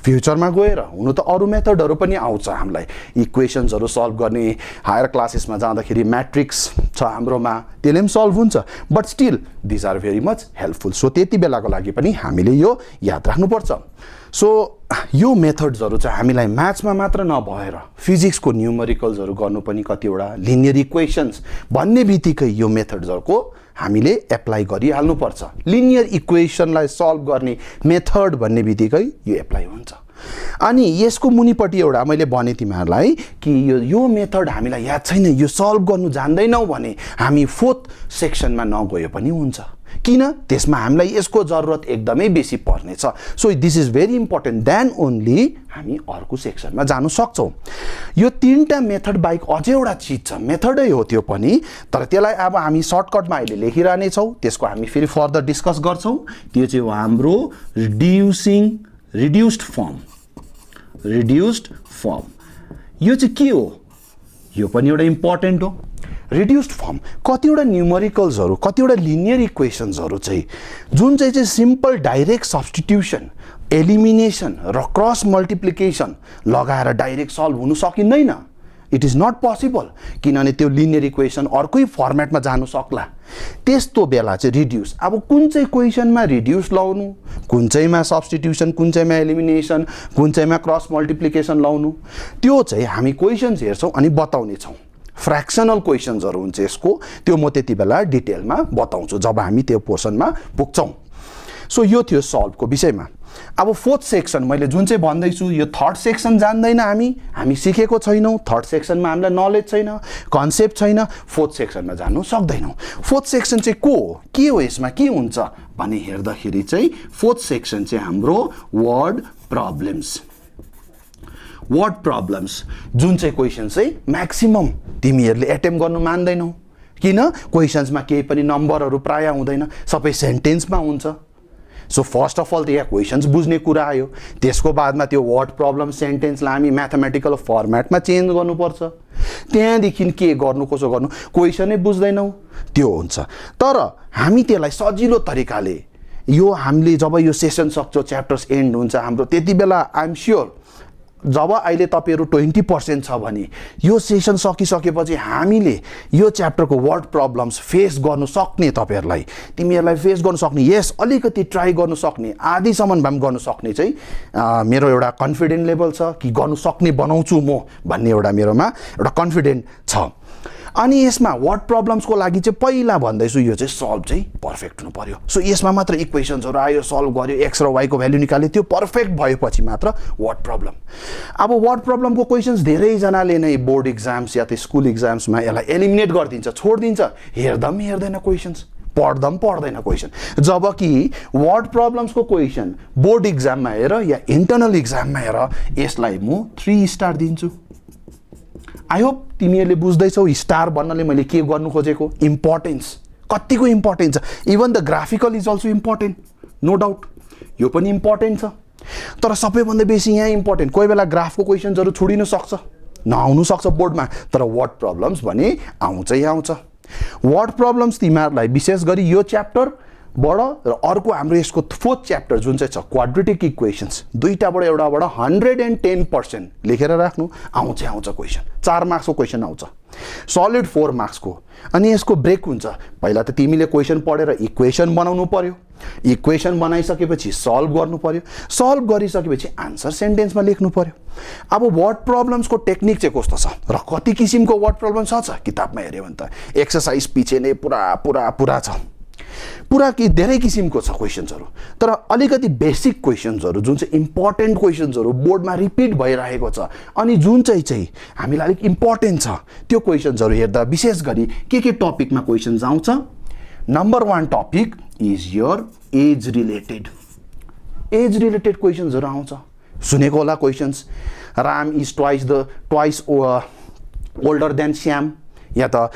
फ्युचरमा गएर हुनु त अरु मेथडहरु पनि आउँछ हामीलाई इक्वेशन्सहरु सल्भ गर्ने हायर क्लासेसमा जाँदाखेरि म्याट्रिक्स छ हाम्रोमा त्यसले पनि सल्भ हुन्छ but still this are very much helpful so त्यति बेलाको लागि पनि हामीले यो याद राख्नुपर्छ सो यो मेथड्सहरु चाहिँ हामीलाई म्याथ्समा मात्र नभएर फिजिक्सको न्यूमेरिकल्सहरु गर्नु पनि कतिवटा लिनियर इक्वेशन्स भन्ने बित्तिकै यो मेथड्सहरुको हामीले एप्लाई गरिहाल्नु पर्छ लिनियर इक्वेशनलाई सल्भ गर्ने मेथड भन्ने बित्तिकै यो एप्लाई हुन्छ अनि यसको मुनिपटि एउटा मैले भने तिमीहरुलाई कि यो मेथड हामीलाई याद छैन यो सल्भ गर्नु जान्दैनौ भने हामी 4th सेक्सनमा नगए पनि हुन्छ किन त्यसमा हामीलाई यसको जरुरत एकदमै बेसी पर्ने छ so this is very important then only हामी अर्को सेक्सनमा जानु सक्छौं यो तीनटा मेथड बाइक अझै एउटा चीज छ मेथडै हो त्यो पनि तर त्यसलाई अब हामी सर्टकटमा अहिले लेखिरहने छौं त्यसको हामी फेरि फर्दर डिस्कस गर्छौं त्यो चाहिँ हो हाम्रो रिड्युस्ड फर्म यो चाहिँ के हो यो पनि एउटा इम्पोर्टेन्ट हो रिड्युस्ड फर्म कतिवटा न्यूमेरिकल्सहरु कतिवटा लिनियर इक्वेशन्सहरु चाहिँ जुन चाहिँ सिम्पल डाइरेक्ट सब्स्टिट्युसन एलिमिनेसन र क्रस मल्टिप्लिकेसन लगाएर डाइरेक्ट सल्भ हुन सकिदैन इट इज नट पोसिबल किनभने त्यो लिनियर इक्वेसन अर्कै फर्मेटमा जानु सक्ला त्यस्तो बेला चाहिँ रिड्युस अब कुन चाहिँ क्वेशनमा रिड्युस लाउनु कुन चाहिँमा सब्स्टिट्युसन कुन चाहिँमा एलिमिनेसन कुन चाहिँमा क्रस मल्टिप्लिकेसन लाउनु त्यो चाहिँ हामी क्वेशन्स हेर्छौं अनि बताउने छौं फ्र्याक्सनल क्वेशन्सहरु हुन्छ यसको त्यो म त्यति बेला डिटेलमा बताउँछु जब हामी त्यो पोर्सनमा पुग्छौं सो यो थियो सल्भको विषयमा। अब फोर्थ सेक्सन मैले जुन चाहिँ भन्दैछु यो थर्ड सेक्सन जान्दैन, हामी सिकेको छैनौँ, थर्ड सेक्सनमा हामीलाई नलेज छैन, कन्सेप्ट छैन, फोर्थ सेक्सनमा जानु सक्दैनौँ। फोर्थ सेक्सन चाहिँ के हो यसमा के हुन्छ भने हेर्दाखेरि चाहिँ फोर्थ सेक्सन चाहिँ हाम्रो वर्ड प्रब्लम्स जुन चाहिँ क्वेसन चाहिँ म्याक्सिमम तिमीहरूले एटेम्प गर्नु मान्दैनौ, किन क्वेसन्समा केही पनि नम्बरहरू प्राय हुँदैन, सबै सेन्टेन्समा हुन्छ। सो फर्स्ट अफ अल त यहाँ क्वेसन्स बुझ्ने कुरा आयो, त्यसको बादमा त्यो वर्ड प्रब्लम सेन्टेन्सलाई हामी म्याथमेटिकल फर्मेटमा चेन्ज गर्नुपर्छ, त्यहाँदेखि के गर्नु कसो गर्नु क्वेसनै बुझ्दैनौ त्यो हुन्छ। तर हामी त्यसलाई सजिलो तरिकाले यो हामीले जब यो सेसन सक्छ, च्याप्टर्स एन्ड हुन्छ हाम्रो, त्यति बेला आइएम स्योर जब अहिले तपाईहरु 20% छ भने यो सेसन सकिसकेपछि हामीले यो च्याप्टरको वर्ड प्रब्लम्स फेस गर्न सक्ने, तपाईहरुलाई तिमीहरुलाई फेस गर्न सक्ने, यस अलिकति ट्राई गर्न सक्ने, आधीसम्म भए गर्न सक्ने चाहिँ मेरो एउटा कन्फिडेन्ट लेभल छ कि गर्न सक्ने बनाउँछु म भन्ने एउटा मेरोमा एउटा कन्फिडेन्ट छ। अनि यसमा वर्ड प्रब्लम्सको लागि चाहिँ पहिला भन्दैछु यो चाहिँ सल्भ चाहिँ पर्फेक्ट हुनु पर्यो। सो यसमा मात्र इक्वेसन्सहरु आयो, सल्भ गर्यो, एक्स र वाई को भ्यालु निकाल्यो, त्यो पर्फेक्ट भएपछि मात्र वर्ड प्रब्लम। अब वर्ड प्रब्लमको क्वेसन्स धेरै जनाले नै बोर्ड एक्जाम्स या त स्कुल एक्जाम्समा यसलाई एलिमिनेट गरिदिन्छ, छोड्दिन्छ, हेर्दम हेर्दैन क्वेसन्स, पढ्दम पढ्दैन क्वेसन। जबकि वर्ड प्रब्लम्सको क्वेसन बोर्ड एक्जाममा हेर या इन्टरनल एक्जाममा हेर, यसलाई म 3 स्टार दिन्छु। आई होप तिमीहरूले बुझ्दैछौ स्टार भन्नाले मैले के गर्नु खोजेको, इम्पोर्टेन्स कतिको इम्पोर्टेन्ट छ। Even the graphical is also important, no doubt यो पनि इम्पोर्टेन्ट छ, तर सबैभन्दा बेसी यहाँ इम्पोर्टेन्ट। कोही बेला ग्राफको क्वेसन्सहरु छोडिन सक्छ, नआउनु सक्छ बोर्डमा, तर वर्ड प्रब्लम्स भने आउँछै आउँछ। वर्ड प्रब्लम्स तिमीहरूलाई विशेष गरी यो च्याप्टर बाट र अर्को हाम्रो यसको फोर्थ च्याप्टर जुन चाहिँ छ क्वाड्रेटिक इक्वेसन्स, दुईटाबाट एउटाबाट 110% लेखेर राख्नु, आउँछ क्वेसन। 4 मार्क्सको क्वेसन आउँछ, सलिड 4 मार्क्सको। अनि यसको ब्रेक हुन्छ, पहिला त तिमीले क्वेसन पढेर इक्वेसन बनाउनु पर्यो, इक्वेसन बनाइसकेपछि सल्भ गर्नु पर्यो, सल्भ गरिसकेपछि आन्सर सेन्टेन्समा लेख्नु पर्यो। अब वर्ड प्रब्लम्सको टेक्निक चाहिँ कस्तो छ र कति किसिमको वर्ड प्रब्लम छ किताबमा हेर्यो भने त एक्सरसाइज पछि नै पुरा छ, पुरा कि धेरै किसिमको छ क्वेसन्सहरु। तर अलिकति बेसिक क्वेसन्सहरु जुन चाहिँ इम्पोर्टेन्ट क्वेसन्सहरु बोर्डमा रिपिट भइरहेको छ अनि जुन चाहिँ हामीलाई अलिक इम्पोर्टेन्ट छ, त्यो क्वेसन्सहरु हेर्दा विशेष गरी के टपिकमा क्वेसन्स आउँछ। Number 1 topic is your age related क्वेसन्सहरु आउँछ। सुनेको होला questions, Ram is twice older than Shyam, या त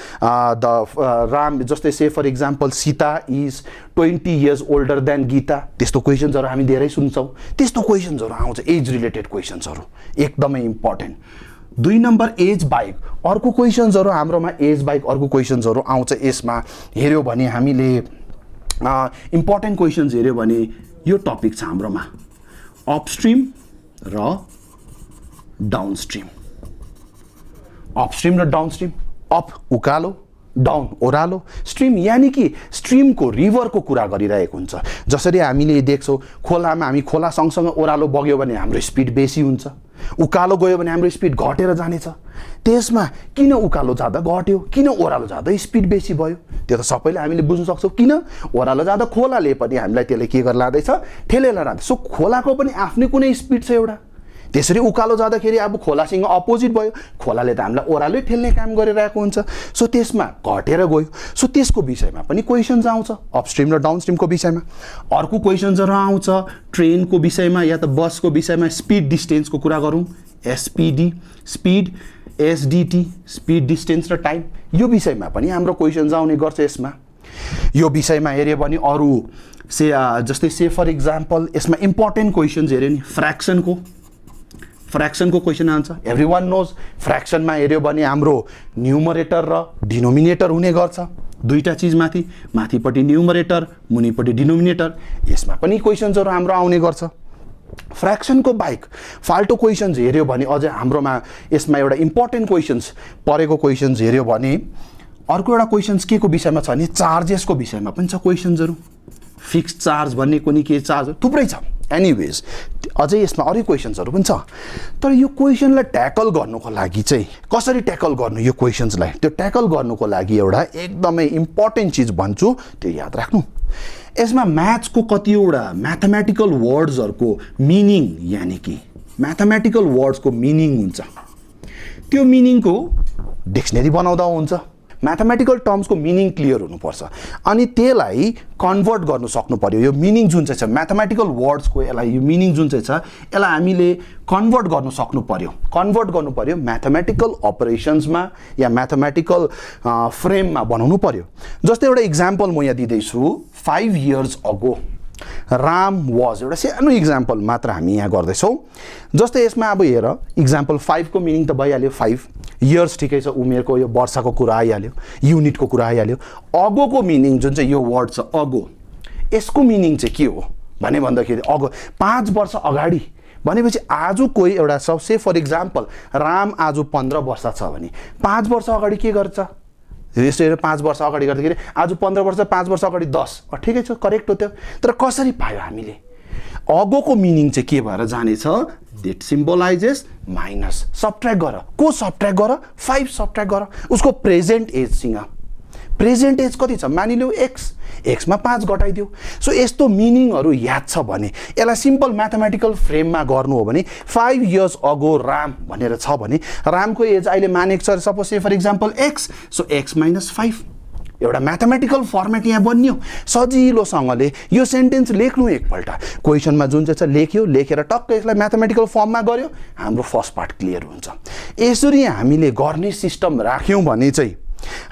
राम जस्तै say for example Sita is 20 years older than Gita, त्यस्तो क्वेसन्सहरु हामी धेरै सुन्छौं। त्यस्तो क्वेसन्सहरु आउँछ, एज रिलेटेड क्वेसन्सहरु एकदमै इम्पोर्टेन्ट। 2 नम्बर एज बाइक अर्को क्वेसन्सहरु हाम्रोमा, एज बाइक अर्को क्वेसन्सहरु आउँछ। यसमा हेर्यो भने हामीले इम्पोर्टेन्ट क्वेसन्स हेर्यो भने यो टपिक छ हाम्रोमा अपस्ट्रिम र डाउनस्ट्रिम। अपस्ट्रिम र डाउनस्ट्रिम, अप उकालो, डाउन ओह्रालो, स्ट्रिम यानी कि स्ट्रिमको रिभरको कुरा गरिरहेको हुन्छ। जसरी हामीले देख्छौं खोलामा हामी खोला सँगसँगै ओह्रालो बग्यो भने हाम्रो स्पिड बेसी हुन्छ, उकालो गयो भने हाम्रो स्पिड घटेर जानेछ। त्यसमा किन उकालो जाँदा घट्यो, किन ओह्रालो जाँदा स्पिड बेसी भयो, त्यो त सबैले हामीले बुझ्न सक्छौं। किन ओह्रालो जाँदा खोलाले पनि हामीलाई त्यसले के गरेर लाँदैछ, ठेलेर लाँदैछ। सो खोलाको पनि आफ्नै कुनै स्पिड छ एउटा, त्यसरी उकालो जाँदाखेरि अब खोलासँग अपोजिट भयो, खोलाले त हामीलाई ओह्रालै ठेल्ने काम गरिरहेको हुन्छ। सो त्यसमा घटेर गयो। सो त्यसको विषयमा पनि क्वेसन्स आउँछ, अपस्ट्रिम र डाउनस्ट्रिमको विषयमा। अर्को क्वेसन्सहरु आउँछ ट्रेनको विषयमा या त बसको विषयमा, स्पिड डिस्टेन्सको कुरा गरौँ, SPD speed, SDT speed distance र टाइम, यो विषयमा पनि हाम्रो क्वेसन्स आउने गर्छ। यसमा यो विषयमा हेर्यो भने अरु जस्तै से फर इक्जाम्पल यसमा इम्पोर्टेन्ट क्वेसन्स हेर्यो नि फ्र्याक्सनको क्वेसन आउँछ। एभ्रीवन नोज फ्र्याक्सनमा हेर्यो भने हाम्रो न्युमरेटर र डिनोमिनेटर हुने गर्छ, दुईटा चीज माथिपट्टि न्युमरेटर मुनिपट्टि डिनोमिनेटर। यसमा पनि क्वेसन्सहरु हाम्रो आउने गर्छ। फ्र्याक्सनको बाइक फाल्टो क्वेसन्स हेर्यो भने अझै हाम्रोमा यसमा एउटा इम्पोर्टेन्ट क्वेसन्स परेको क्वेसन्स हेर्यो भने अर्को एउटा क्वेसन्स के को विषयमा छ भने चार्जेसको विषयमा पनि छ क्वेसन्सहरु। फिक्स्ड चार्ज भन्ने कुनै के चार्ज थुप्रै छ, एनीवेज अझै यसमा अरू क्वेशन्सहरू पनि छ तर यो क्वेशनलाई ट्याकल गर्नुको लागि चाहिँ कसरी ट्याकल गर्नु यो क्वेशन्सलाई त्यो ट्याकल गर्नुको लागि एउटा एकदमै इम्पोर्टेन्ट चिज भन्छु त्यो याद राख्नु यसमा म्याथ्सको कतिवटा म्याथमेटिकल वर्ड्सहरूको मिनिङ यानी कि म्याथमेटिकल वर्ड्सको मिनिङ हुन्छ त्यो मिनिङको डिक्सनरी बनाउँदा हुन्छ म्याथमेटिकल टर्म्सको मिनिङ क्लियर हुनुपर्छ अनि त्यसलाई कन्भर्ट गर्नु सक्नु पर्यो यो मिनिङ जुन चाहिँ छ म्याथमेटिकल वर्ड्सको यसलाई यो मिनिङ जुन चाहिँ छ यसलाई हामीले कन्भर्ट गर्नु सक्नु पर्यो म्याथमेटिकल अपरेसन्समा या म्याथमेटिकल फ्रेममा बनाउनु पर्यो जस्तै एउटा इक्जाम्पल म यहाँ दिँदैछु 5 years ago राम वाज एउटा सानो इक्जाम्पल मात्र हामी यहाँ गर्दैछौँ जस्तै यसमा अब हेर इक्जाम्पल 5 को मिनिङ त भइहाल्यो 5 इयर्स ठिकै छ उमेरको यो वर्षको कुरा आइहाल्यो युनिटको कुरा आइहाल्यो अगोको मिनिङ जुन चाहिँ यो वर्ड छ अगो यसको मिनिङ चाहिँ के हो भने भन्दाखेरि अगो 5 वर्ष अगाडि भनेपछि आज कोही एउटा सबसे फर इक्जाम्पल राम आज 15 वर्ष छ भने 5 वर्ष अगाडि के गर्छ यसरी 5 वर्ष अगाडि गर्दाखेरि आज 15 वर्ष 5 वर्ष अगाडि 10 ठिकै छ करेक्ट हो त्यो तर कसरी पायो हामीले अगोको मिनिङ चाहिँ के भएर जानेछ इट सिम्बलाइजेस माइनस सबट्र्याक्ट गर को सबट्र्याक्ट गर 5 सबट्र्याक्ट गर उसको प्रेजेन्ट एजसँग प्रेजेन्ट एज कति छ मानिलियो x मा 5 घटाइदियो सो यस्तो मिनिङहरू याद छ भने यसलाई सिम्पल म्याथमेटिकल फ्रेममा गर्नु हो भने 5 years ago राम भनेर छ भने रामको एज अहिले मानेको छ suppose say for example x so x - 5 एउटा म्याथमेटिकल फर्मेट यहाँ बन्यो सजिलोसँगले यो सेन्टेन्स लेख्नु एकपल्ट क्वेशनमा जुन चाहिँ छ लेख्यो लेखेर टक्क यसलाई म्याथमेटिकल फर्ममा गर्यो हाम्रो फर्स्ट पार्ट क्लियर हुन्छ यसरी हामीले गर्ने सिस्टम राख्यौं भने चाहिँ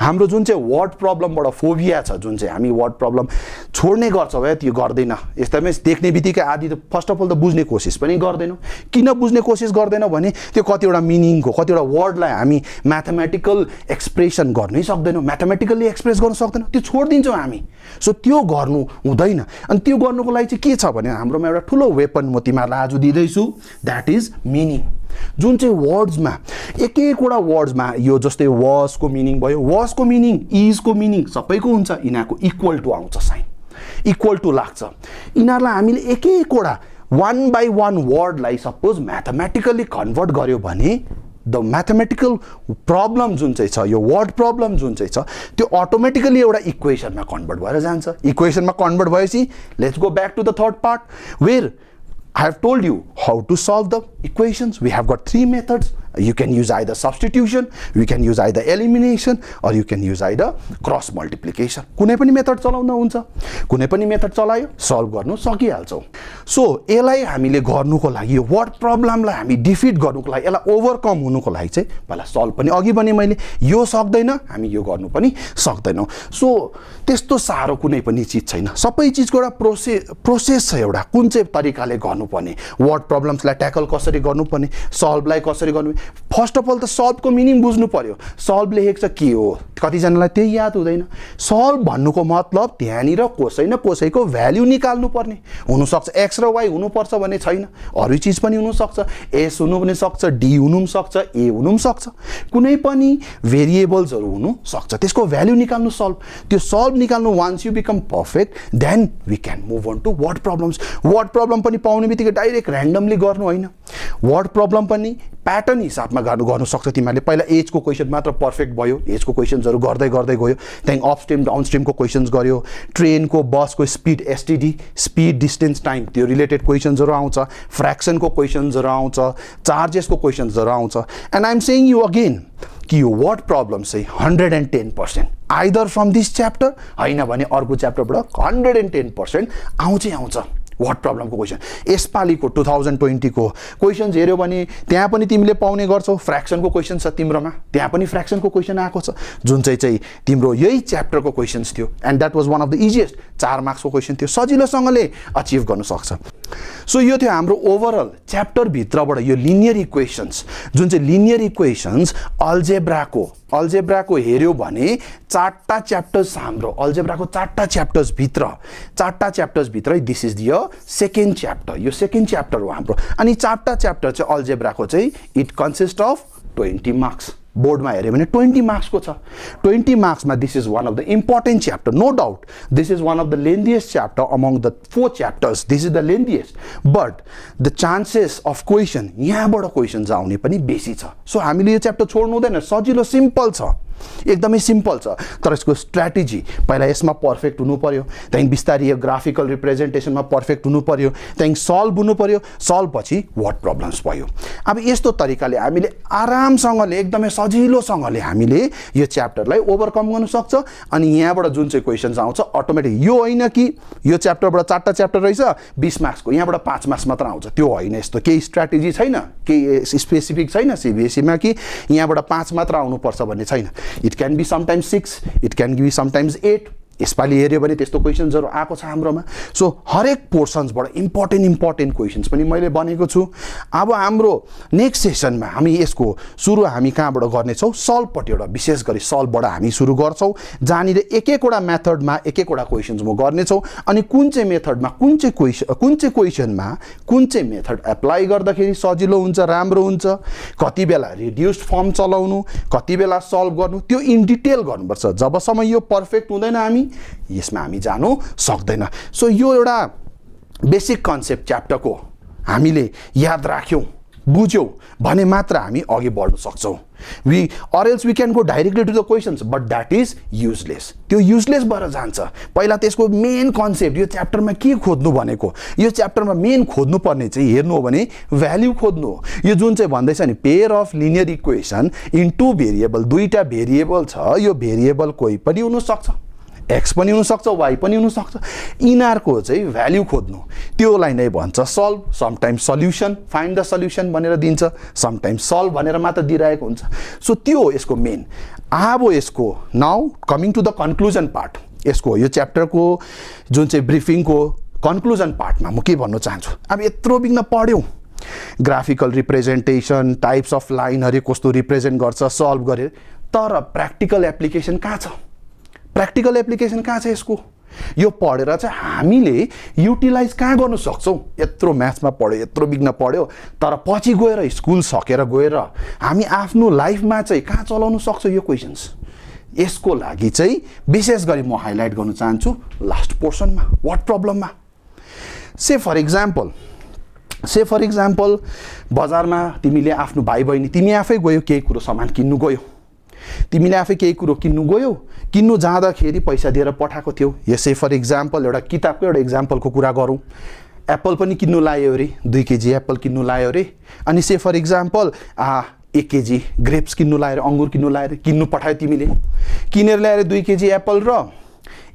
हाम्रो जुन चाहिँ वर्ड प्रब्लमबाट फोबिया छ जुन चाहिँ हामी वर्ड प्रब्लम छोड्ने गर्छौं है त्यो गर्दैन यस्तैमै देख्ने बित्तिकै आदि त फर्स्ट अफ अल त बुझ्ने कोसिस पनि गर्दैनौं किन बुझ्ने कोसिस गर्दैनौं भने त्यो कतिवटा मिनिङको कतिवटा वर्डलाई हामी म्याथमेटिकल एक्सप्रेसन गर्नै सक्दैनौं म्याथमेटिकली एक्सप्रेस गर्न सक्दैनौं त्यो छोड्दिन्छौं हामी सो त्यो गर्नु हुँदैन अनि त्यो गर्नुको लागि चाहिँ के छ भने हाम्रोमा एउटा ठुलो वेपन म तिमीहरुलाई आज दिदैछु दैट इज मिनिङ जुन चाहिँ वर्ड्समा एक एकवटा वर्ड्समा यो जस्तै वाज को मिनिङ भयो वाज को मिनिङ इज को मिनिङ सबैको हुन्छ यिनीहरुको इक्वल टु आउँछ साइन इक्वल टु लाग्छ यिनीहरुलाई हामीले एक एकवटा 1 by 1 वर्डलाई सपोज म्याथमेटिकली कन्भर्ट गर्यो भने द म्याथमेटिकल प्रब्लम जुन चाहिँ छ यो वर्ड प्रब्लम जुन चाहिँ छ त्यो अटोमेटिकली एउटा इक्वेसनमा कन्भर्ट भएर जान्छ इक्वेसनमा कन्भर्ट भएपछि let's go back to the third part where I have told you how to solve the equations. We have got 3 methods. You can use either substitution, you can use either elimination, or you can use either cross multiplication. कुनै पनि मेथड चलाउन हुन्छ कुनै पनि मेथड चलायो सल्भ गर्नु सकिहाल्छौ सो यसलाई हामीले गर्नुको लागि यो वर्ड प्रब्लमलाई हामी डिफिट गर्नुको लागि यसलाई ओभरकम हुनुको लागि चाहिँ पहिला सल्भ पनि अघि भने मैले यो सक्दैन हामी यो गर्नु पनि सक्दैनौ सो त्यस्तो सारो कुनै पनि चीज छैन सबै चीजको एउटा प्रोसेस छ एउटा कुन चाहिँ तरिकाले गर्नुपर्ने वर्ड प्रब्लम्सलाई ट्याकल कसरी गर्नुपर्ने सल्भलाई कसरी गर्नु फर्स्ट अफ अल त सल्भको मिनिङ बुझ्नु पर्यो सल्भ लेखेको छ के हो कतिजनालाई त्यही याद हुँदैन सल्भ भन्नुको मतलब त्यहाँनिर कसै न कसैको भ्यालु निकाल्नु पर्ने हुन सक्छ x र y हुनु पर्छ भने छैन अरु चीज पनि हुन सक्छ s हुनु पनि सक्छ d हुनु पनि सक्छ a हुनु पनि सक्छ कुनै पनि भेरिएबल्सहरु हुनु सक्छ त्यसको भ्यालु निकाल्नु सल्भ त्यो सल्भ निकाल्नु once you become perfect then we can move on to word problem पनि पाउने बित्तिकै डाइरेक्ट र्यान्डमली गर्नु हैन वर्ड प्रब्लम पनि प्याटर्न हिसाबमा गर्नु सक्छ तिमीले पहिला एज को क्वेशन मात्र परफेक्ट भयो एज को क्वेशन्सहरु गर्दै गर्दै गयो त्यहाँदेखि अपस्ट्रिम डाउनस्ट्रिम को क्वेशन्स गर्यो ट्रेन को बस को speed STD speed distance time त्यो रिलेटेड क्वेशन्सहरु आउँछ फ्र्याक्सन को क्वेशन्सहरु आउँछ चार्जेस को क्वेशन्सहरु आउँछ and I am saying you again कि यो वर्ड प्रब्लम चाहिँ 110% आइदर फ्रम दिस च्याप्टर हैन भने अर्को च्याप्टरबाट 110% आउँछ वर्ड प्रब्लम को क्वेशन यसपालीको 2020 को क्वेशन्स हेर्यो भने त्यहाँ पनि तिमीले पाउने गर्छौ फ्र्याक्सन को क्वेशन छ तिम्रोमा त्यहाँ पनि फ्र्याक्सन को क्वेशन आएको छ जुन चाहिँ तिम्रो यही च्याप्टर को क्वेशन्स थियो and that was one of the easiest 4 marks को क्वेशन थियो सजिलोसँगले अचिभ गर्न सक्छ सो यो थियो हाम्रो ओभरअल च्याप्टर भित्रबाट यो लिनियर इक्वेशन्स जुन चाहिँ लिनियर इक्वेशन्स अल्जेब्राको हेर्यो भने 4टा च्याप्टर्स हाम्रो अल्जेब्राको 4टा च्याप्टर्स भित्र this is the second chapter यो सेकेन्ड च्याप्टर हो हाम्रो अनि 4टा च्याप्टर चाहिँ अल्जेब्राको चाहिँ इट कन्सिस्ट अफ 20 मार्क्स बोर्डमा हेऱ्यो भने 20 मार्क्सको छ 20 मार्क्समा this is one of the important chapter no doubt this is one of the lengthiest chapter among the 4 chapters this is the lengthiest but the chances of question यहाँबाट क्वेसन्स आउने पनि बेसी छ सो हामीले यो च्याप्टर छोड्नु हुँदैन सजिलो सिम्पल छ एकदमै सिम्पल छ तर यसको स्ट्र्याटेजी पहिला यसमा पर्फेक्ट हुनु पर्यो त्यहाँदेखि बिस्तारै यो ग्राफिकल रिप्रेजेन्टेसनमा पर्फेक्ट हुनु पर्यो त्यहाँदेखि सल्भ हुनु पर्यो सल्भ पछि वाट प्रब्लम्स भयो अब यस्तो तरिकाले हामीले आरामसँगले एकदमै सजिलोसँगले हामीले यो च्याप्टरलाई ओभरकम गर्न सक्छ अनि यहाँबाट जुन चाहिँ क्वेसन्स आउँछ अटोमेटिक यो होइन कि यो च्याप्टरबाट 4टा च्याप्टर रहेछ 20 मार्क्सको यहाँबाट 5 मार्क्स मात्र आउँछ त्यो होइन यस्तो केही स्ट्र्याटेजी छैन केही स्पेसिफिक छैन सीबीएसईमा कि यहाँबाट 5 मात्र आउनुपर्छ भन्ने छैन It can be sometimes 6, it can be sometimes 8. यसपालि हेऱ्यो भने त्यस्तो क्वेसन्सहरू आएको छ हाम्रोमा सो हरेक पोर्सन्सबाट इम्पोर्टेन्ट क्वेसन्स पनि मैले बनेको छु अब हाम्रो नेक्स्ट सेसनमा हामी यसको सुरु हामी कहाँबाट गर्नेछौँ सल्भपट्टिबाट विशेष गरी सल्भबाट हामी सुरु गर्छौँ जहाँनिर एक एकवटा मेथडमा एक एकवटा क्वेसन्स म गर्नेछौँ अनि कुन चाहिँ मेथडमा कुन चाहिँ क्वेसनमा कुन चाहिँ मेथड एप्लाई गर्दाखेरि सजिलो हुन्छ राम्रो हुन्छ कति बेला रिड्युस्ड फर्म चलाउनु कति बेला सल्भ गर्नु त्यो इन डिटेल गर्नुपर्छ जबसम्म यो पर्फेक्ट हुँदैन हामी यसमा हामी जानु सक्दैन सो यो एउटा बेसिक कन्सेप्ट च्याप्टरको हामीले याद राख्यौं बुझ्यौं भने मात्र हामी अघि बढ्न सक्छौं we or else we can go directly to the questions but that is useless त्यो युजलेस भएर जान्छ पहिला त्यसको मेन कन्सेप्ट यो च्याप्टरमा के खोज्नु भनेको यो च्याप्टरमा मेन खोज्नु पर्ने चाहिँ हेर्नु हो भने भ्याल्यु खोज्नु हो यो जुन चाहिँ भन्दै छ नि pair of linear equation in two variable दुईटा भेरिएबल छ यो भेरिएबल कोही पनि हुन सक्छ x पनि हुन सक्छ y पनि हुन सक्छ यिनीहरुको चाहिँ भ्याल्यु खोज्नु त्योलाई नै भन्छ solve sometimes solution find the solution भनेर दिन्छ समटाइम्स सल्भ भनेर मात्र दिइरहेको हुन्छ सो त्यो यसको मेन अब यसको now coming to the conclusion part यसको यो च्याप्टरको जुन चाहिँ ब्रिफिङको कन्क्लुजन पार्टमा म के भन्न चाहन्छु अब यत्रो बिघ्न पढ्यौ ग्राफिकल रिप्रेजेन्टेसन टाइप्स अफ लाइनहरु कस्तो रिप्रेजेन्ट गर्छ सल्भ गरे तर प्र्याक्टिकल एप्लिकेसन कहाँ छ प्र्याक्टिकल एप्लिकेसन कहाँ छ यसको यो पढेर चाहिँ हामीले युटिलाइज कहाँ गर्न सक्छौं यत्रो म्याथ्समा पढ्यो यत्रो बिघ्न पढ्यो तर पछि गएर स्कुल सकेर गएर हामी आफ्नो लाइफमा चाहिँ कहाँ चलाउन सक्छौं यो क्वेशन्स यसको लागि चाहिँ विशेष गरी म हाइलाइट गर्न चाहन्छु लास्ट पोर्सनमा व्हाट प्रब्लममा से फर एक्जाम्पल बजारमा तिमीले आफ्नो भाइ बहिनी तिमी आफै गयो केही कुरो सामान किन्नु गयो तिमीले आफै केही कुरो किन्नु गयो किन्नु जाँदाखेरि पैसा दिएर पठाएको थियो यसै फर एक्जाम्पल एउटा किताबको एउटा एक्जाम्पलको कुरा गरौँ एप्पल पनि किन्नु लायो रे 2 केजी एप्पल किन्नु लायो रे अनि से फर एक्जाम्पल 1 केजी ग्रेप्स किन्नु लायो रे अंगुर किन्नु लायो रे किन्नु पठायो तिमीले किनेर ल्याएर 2 केजी एप्पल र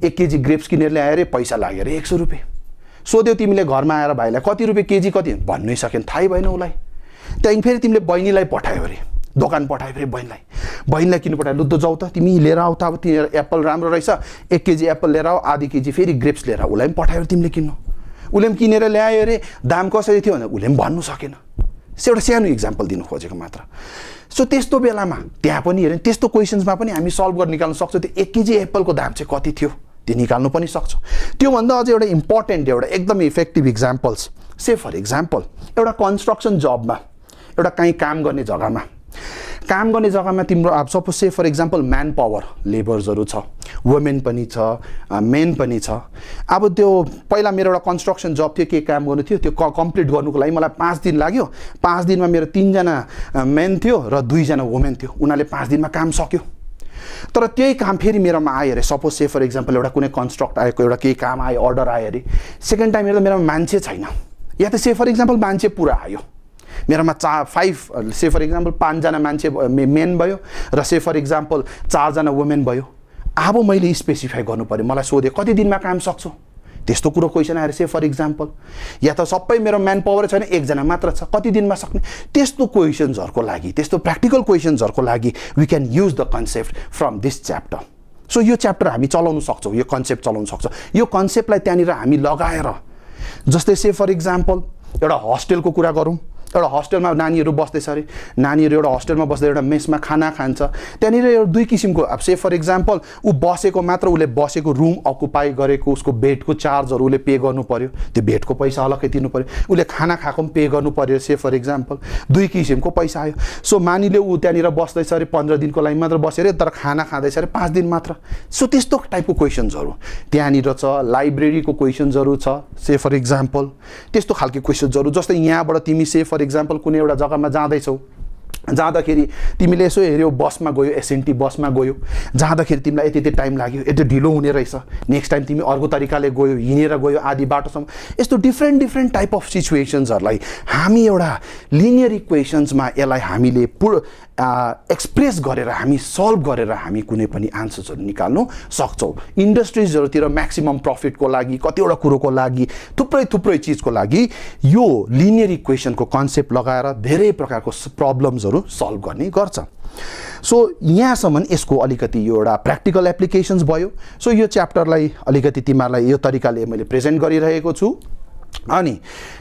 1 केजी ग्रेप्स किनेर ल्यायो रे पैसा लाग्यो रे 100 रुपैयाँ सोध्यो तिमीले घरमा आएर भाइलाई कति रुपैयाँ केजी कति भन्नै सकेन थाहै भएन उलाई त्यहाँदेखि फेरि तिमीले बहिनीलाई पठायो रे दोकान पठायो फेरि बहिनीलाई किन्नु पठायो लुद्दो जाऊ त तिमी लिएर आऊ त अब तिमी एप्पल राम्रो रहेछ 1 केजी एप्पल लिएर आऊ आधी केजी फेरि ग्रेप्स लिएर उलाई पनि पठायो तिमीले किन्नु उले पनि किनेर ल्यायो रे दाम कसरी थियो भने उले पनि भन्नु सकेन एउटा सानो एक्जाम्पल दिनु खोजेको मात्र सो त्यस्तो बेलामा त्यहाँ पनि हेर्नु त्यस्तो क्वेशन्समा पनि हामी सल्भ गर्न निकाल्न सक्छौं त्यो 1 केजी एप्पलको दाम चाहिँ कति थियो त्यो निकाल्नु पनि सक्छौं त्यो भन्दा अझ एउटा इम्पोर्टेन्ट एउटा एकदम effective examples say for example एउटा कन्स्ट्रक्सन जबमा एउटा कहीँ काम गर्ने जग्गामा तिम्रो अब suppose say for example man power लेबर्सहरु छ वुमेन पनि छ मेन पनि छ अब त्यो पहिला मेरो एउटा कन्स्ट्रक्सन जब थियो के काम गर्नु थियो त्यो कम्प्लिट गर्नुको लागि मलाई 5 दिन लाग्यो 5 दिनमा मेरो 3 जना मेन थियो र 2 जना वुमेन थियो उनीहरुले 5 दिनमा काम सक्यो तर त्यही काम फेरि मेरोमा आयो रे सपोज से फर एक्जाम्पल एउटा कुनै कन्स्ट्रक्ट आएको एउटा केही काम आयो अर्डर आयो रे सेकेन्ड टाइम हेर्दा मेरोमा मान्छे छैन या त से फर एक्जाम्पल मान्छे पुरा आयो मेरोमा 5 से फर एक्जाम्पल 5 जना मान्छे मेन भयो र से फर एक्जाम्पल 4 जना वुमेन भयो अब मैले स्पेसिफाई गर्नु पर्यो मलाई सोधे कति दिनमा काम सक्छौ त्यस्तो कुरो क्वेशन आएर से फर एक्जाम्पल या त सबै मेरो म्यान पावर छैन 1 जना मात्र छ कति दिनमा सक्ने त्यस्तो क्वेशन्सहरुको लागि त्यस्तो प्र्याक्टिकल क्वेशन्सहरुको लागि we can use the concept from this chapter सो यो च्याप्टर हामी चलाउन सक्छौं यो कन्सेप्ट चलाउन सक्छौं यो कन्सेप्टलाई त्यहाँनिर हामी लगाएर जस्तै से फर एक्जाम्पल एउटा होस्टेलको कुरा गरौँ एउटा हस्टेलमा नानीहरू बस्दैछ अरे, नानीहरू एउटा हस्टेलमा बस्दै एउटा मेसमा खाना खान्छ, त्यहाँनिर एउटा दुई किसिमको अब से फर इक्जाम्पल ऊ बसेको मात्र, उसले बसेको रुम अकुपाई गरेको उसको बेडको चार्जहरू उसले पे गर्नु पर्यो, त्यो बेडको पैसा अलग्गै तिर्नु पर्यो, उसले खाना खाएको पनि पे गर्नु पर्यो से फर इक्जाम्पल, दुई किसिमको पैसा आयो। सो मानिले ऊ त्यहाँनिर बस्दैछ अरे 15 दिनको लागि मात्र बस्यो अरे, तर खाना खाँदैछ अरे 5 दिन मात्र। सो त्यस्तो टाइपको क्वेसन्सहरू त्यहाँनिर छ, लाइब्रेरीको क्वेसन्सहरू छ से फर इक्जाम्पल, त्यस्तो खालको क्वेसन्सहरू। जस्तै यहाँबाट तिमी से फर इक्जाम्पल कुनै एउटा जग्गामा जाँदैछौ, जाँदाखेरि तिमीले यसो हेऱ्यौ बसमा गयो, एसएनटी बसमा गयो, जाँदाखेरि तिमीलाई यति टाइम लाग्यो, यति ढिलो हुने रहेछ, नेक्स्ट टाइम तिमी अर्को तरिकाले गयो, हिँडेर गयो आधी बाटोसम्म, यस्तो डिफ्रेन्ट टाइप अफ सिचुएसन्सहरूलाई हामी एउटा लिनियर इक्वेसन्समा यसलाई हामीले एक्सप्रेस गरेर हामी सल्भ गरेर हामी कुनै पनि आन्सर्सहरू निकाल्नु सक्छौँ। इन्डस्ट्रिजहरूतिर म्याक्सिमम प्रफिटको लागि, कतिवटा कुरोको लागि, थुप्रै चिजको लागि यो लिनियर इक्वेसनको कन्सेप्ट लगाएर धेरै प्रकारको प्रब्लम्सहरू सल्भ गर्ने गर्छ। सो यहाँसम्म यसको अलिकति यो एउटा प्र्याक्टिकल एप्लिकेसन्स भयो। सो यो च्याप्टरलाई अलिकति तिमीहरूलाई यो तरिकाले मैले प्रेजेन्ट गरिरहेको छु। अनि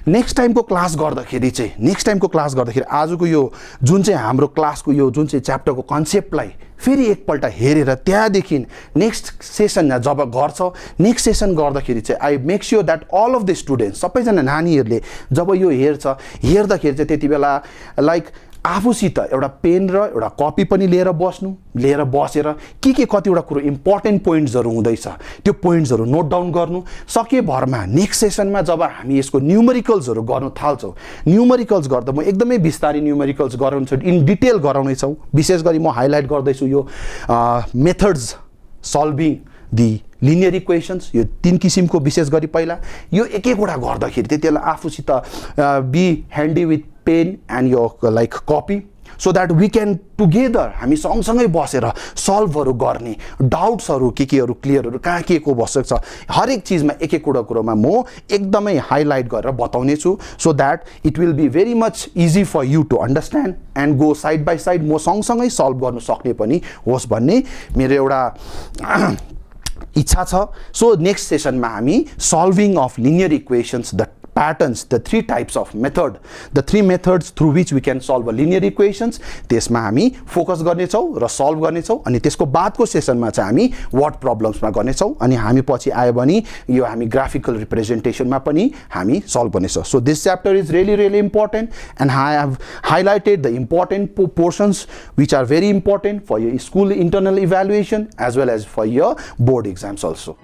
नेक्स्ट टाइमको क्लास गर्दाखेरि आजको यो जुन चाहिँ हाम्रो क्लासको यो जुन चाहिँ च्याप्टरको कन्सेप्टलाई फेरि एकपल्ट हेरेर त्यहाँदेखि नेक्स्ट सेसन जब गर्छ, नेक्स्ट सेसन गर्दाखेरि चाहिँ I make sure that all of the students, सबैजना नानीहरूले जब यो हेर्दाखेरि चाहिँ त्यति बेला लाइक आफूसित एउटा पेन र एउटा कपी पनि लिएर बसेर के कतिवटा कुरो इम्पोर्टेन्ट पोइन्ट्सहरू हुँदैछ त्यो पोइन्ट्सहरू नोट डाउन गर्नु सके भरमा नेक्स्ट सेसनमा जब हामी यसको न्युमेरिकल्सहरू गर्न थाल्छौँ, न्युमेरिकल्स गर्दा म एकदमै बिस्तारै न्युमेरिकल्स गराउँछु, इन डिटेल गराउनेछौँ। विशेष गरी म हाइलाइट गर्दैछु यो methods solving the linear equations, यो 3 किसिमको। विशेष गरी पहिला यो एकवटा गर्दाखेरि त्यति बेला आफूसित be handy with pen and यो like copy, so that we can together हामी सँगसँगै बसेर सल्भहरू गर्ने, डाउट्सहरू केहरू क्लियरहरू कहाँ के को बसेको छ हरेक चिजमा एकवटा कुरोमा म एकदमै हाइलाइट गरेर बताउने छु, so that it will be very much easy for you to understand and go side by side, म सँगसँगै सल्भ गर्नु सक्ने पनि होस् भन्ने मेरो एउटा इच्छा छ। सो नेक्स्ट सेसनमा हामी solving of linear equations, the patterns, the 3 types of method, the 3 methods through which we can solve a linear equations, त्यसमा हामी फोकस गर्नेछौँ र सल्भ गर्नेछौँ। अनि त्यसको बादको सेसनमा चाहिँ हामी वर्ड प्रब्लम्समा गर्नेछौँ, अनि हामी पछि आयो भने यो हामी ग्राफिकल रिप्रेजेन्टेसनमा पनि हामी सल्भ गर्नेछौँ। So this chapter is really important and I have highlighted the important portions which are very important for your school internal evaluation as well as for your board exams also.